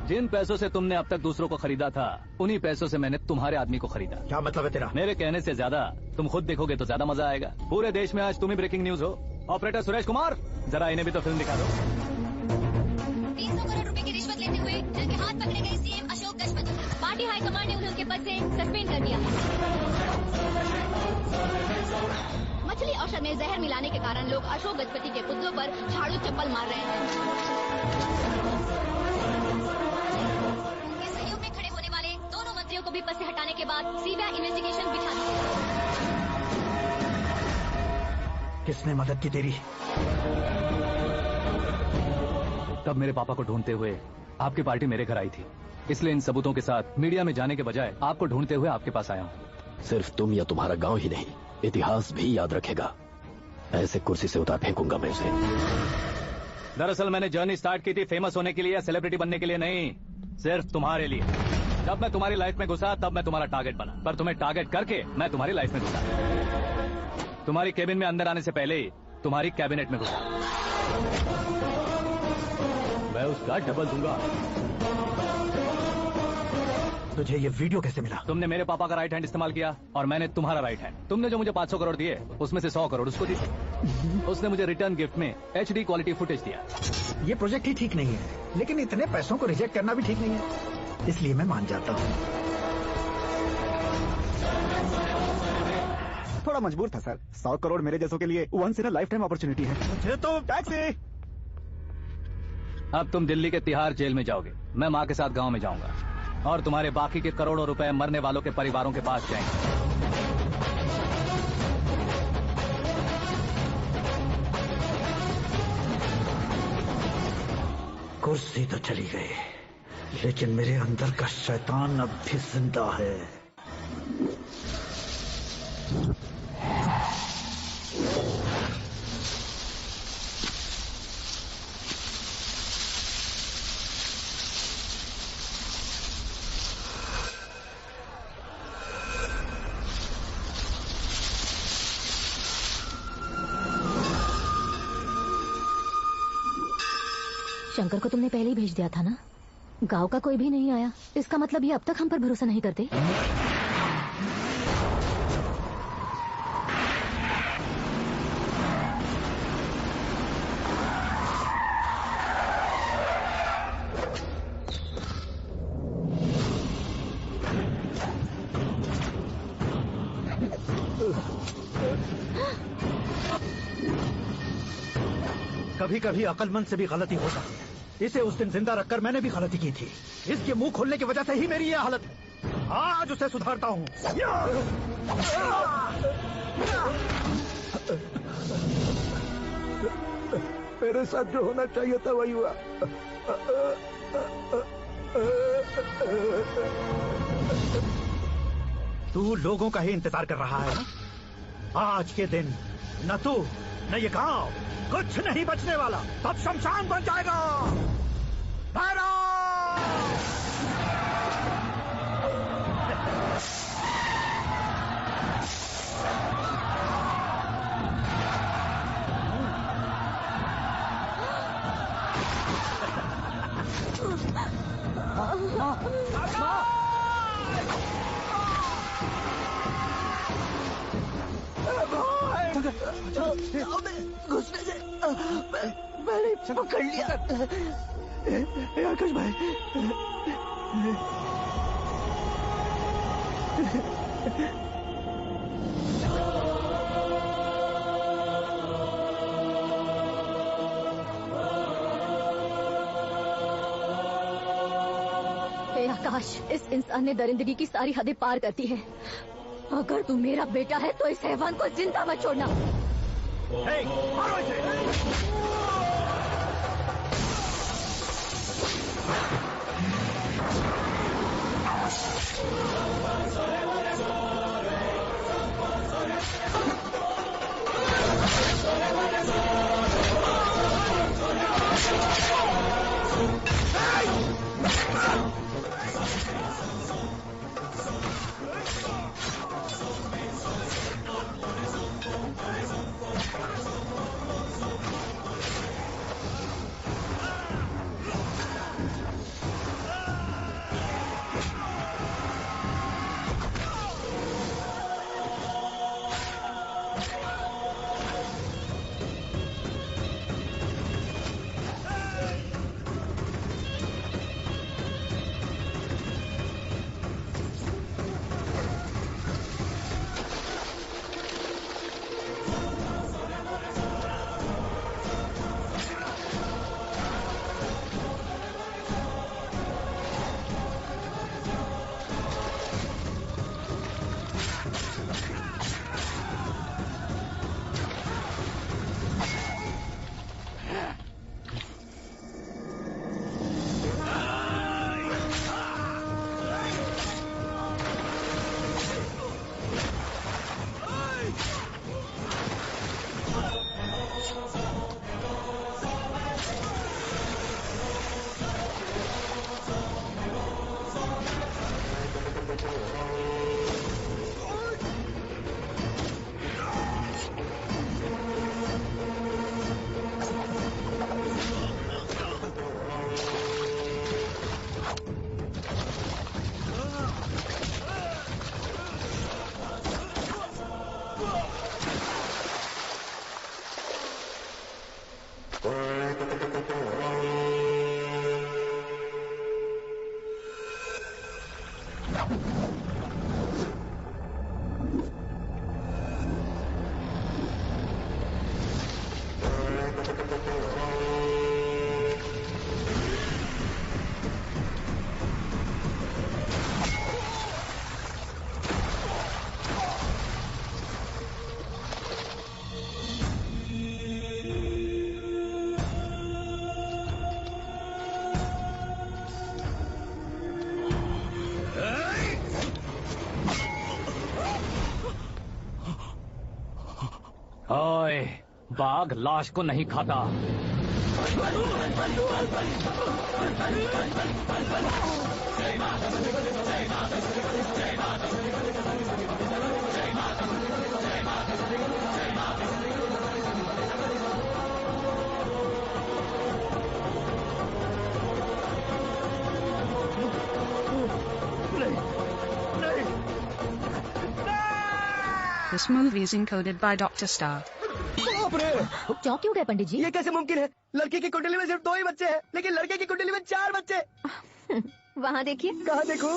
जिन पैसों से तुमने अब तक दूसरों को खरीदा था, उन्हीं पैसों से मैंने तुम्हारे आदमी को खरीदा। क्या मतलब है तेरा? मेरे कहने से ज्यादा तुम खुद देखोगे तो ज्यादा मजा आएगा। पूरे देश में आज तुम ही ब्रेकिंग न्यूज हो। ऑपरेटर सुरेश कुमार, जरा इन्हें भी तो फिल्म दिखा दो। 300 करोड़ रुपए की रिश्वत लेते हुए जिनके हाथ पकड़े गए CM Ashok Gajapati, party high command ने उन्हें उनके पद से सस्पेंड कर दिया। मछली औषध में जहर मिलाने के कारण लोग अशोक गजपति के पुतलों पर झाड़ू चप्पल मार रहे हैं। उनके सहयोग में खड़े होने वाले दोनों मंत्रियों को भी पद से हटाने के बाद सीबीआई इन्वेस्टिगेशन बिठा दी गई। किसने मदद की तेरी? तब मेरे पापा को ढूंढते हुए आपकी पार्टी मेरे घर आई थी, इसलिए इन सबूतों के साथ मीडिया में जाने के बजाय आपको ढूंढते हुए आपके पास आया हूँ। सिर्फ तुम या तुम्हारा गांव ही नहीं, इतिहास भी याद रखेगा। ऐसे कुर्सी से उतार फेंकूंगा मैं उसे। दरअसल मैंने जर्नी स्टार्ट की थी फेमस होने के लिए या सेलिब्रिटी बनने के लिए नहीं, सिर्फ तुम्हारे लिए। जब मैं तुम्हारी लाइफ में घुसा तब मैं तुम्हारा टारगेट बना, पर तुम्हें टारगेट करके मैं तुम्हारी लाइफ में घुसा। तुम्हारी केबिन में अंदर आने से पहले ही तुम्हारी कैबिनेट में घुसा। मैं उसका डबल दूंगा। तुझे ये वीडियो कैसे मिला? तुमने मेरे पापा का राइट हैंड इस्तेमाल किया और मैंने तुम्हारा राइट हैंड। तुमने जो मुझे 500 करोड़ दिए उसमें से 100 करोड़ उसको दिए। उसने मुझे रिटर्न गिफ्ट में HD क्वालिटी फुटेज दिया। ये प्रोजेक्ट ही ठीक नहीं है, लेकिन इतने पैसों को रिजेक्ट करना भी ठीक नहीं है, इसलिए मैं मान जाता हूँ। थोड़ा मजबूर था सर। 100 करोड़ मेरे जैसों के लिए once in a lifetime opportunity है। मुझे तो टैक्सी। अब तुम दिल्ली के तिहाड़ जेल में जाओगे, मैं माँ के साथ गांव में जाऊंगा और तुम्हारे बाकी के करोड़ों रुपए मरने वालों के परिवारों के पास जाएंगे। कुर्सी तो चली गई, लेकिन मेरे अंदर का शैतान अब भी जिंदा है। शंकर को तुमने पहले ही भेज दिया था ना? गांव का कोई भी नहीं आया, इसका मतलब ये अब तक हम पर भरोसा नहीं करते। कभी कभी अक्लमंद से भी गलती हो जाती है। इसे उस दिन जिंदा रखकर मैंने भी गलती की थी। इसके मुंह खोलने की वजह से ही मेरी यह हालत है। आज उसे सुधारता हूँ। मेरे साथ जो होना चाहिए था वही हुआ। तू लोगों का ही इंतजार कर रहा है ना? आज के दिन न तू न ये गांव कुछ नहीं बचने वाला, सब शमशान बन जाएगा। घुसने से मैंने पकड़ लिया। आकाश भाई, आकाश, इस इंसान ने दरिंदगी की सारी हदें पार करती है। अगर तू मेरा बेटा है तो इस हैवान को जिंदा मत छोड़ना। मारो इसे। ओए, बाघ लाश को नहीं खाता। This movie is encoded by Dr. Star. चौंक क्यों गए पंडित जी? ये कैसे मुमकिन है? लड़की की कुंडली में सिर्फ 2 ही बच्चे हैं, लेकिन लड़के की कुंडली में 4 बच्चे। वहाँ देखिए। कहाँ देखूं?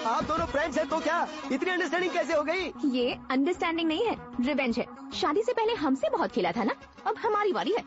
आप दोनों फ्रेंड्स हैं तो क्या इतनी अंडरस्टैंडिंग कैसे हो गई? ये अंडरस्टैंडिंग नहीं है, रिवेंज है। शादी से पहले हमसे बहुत खेला था ना, अब हमारी बारी है।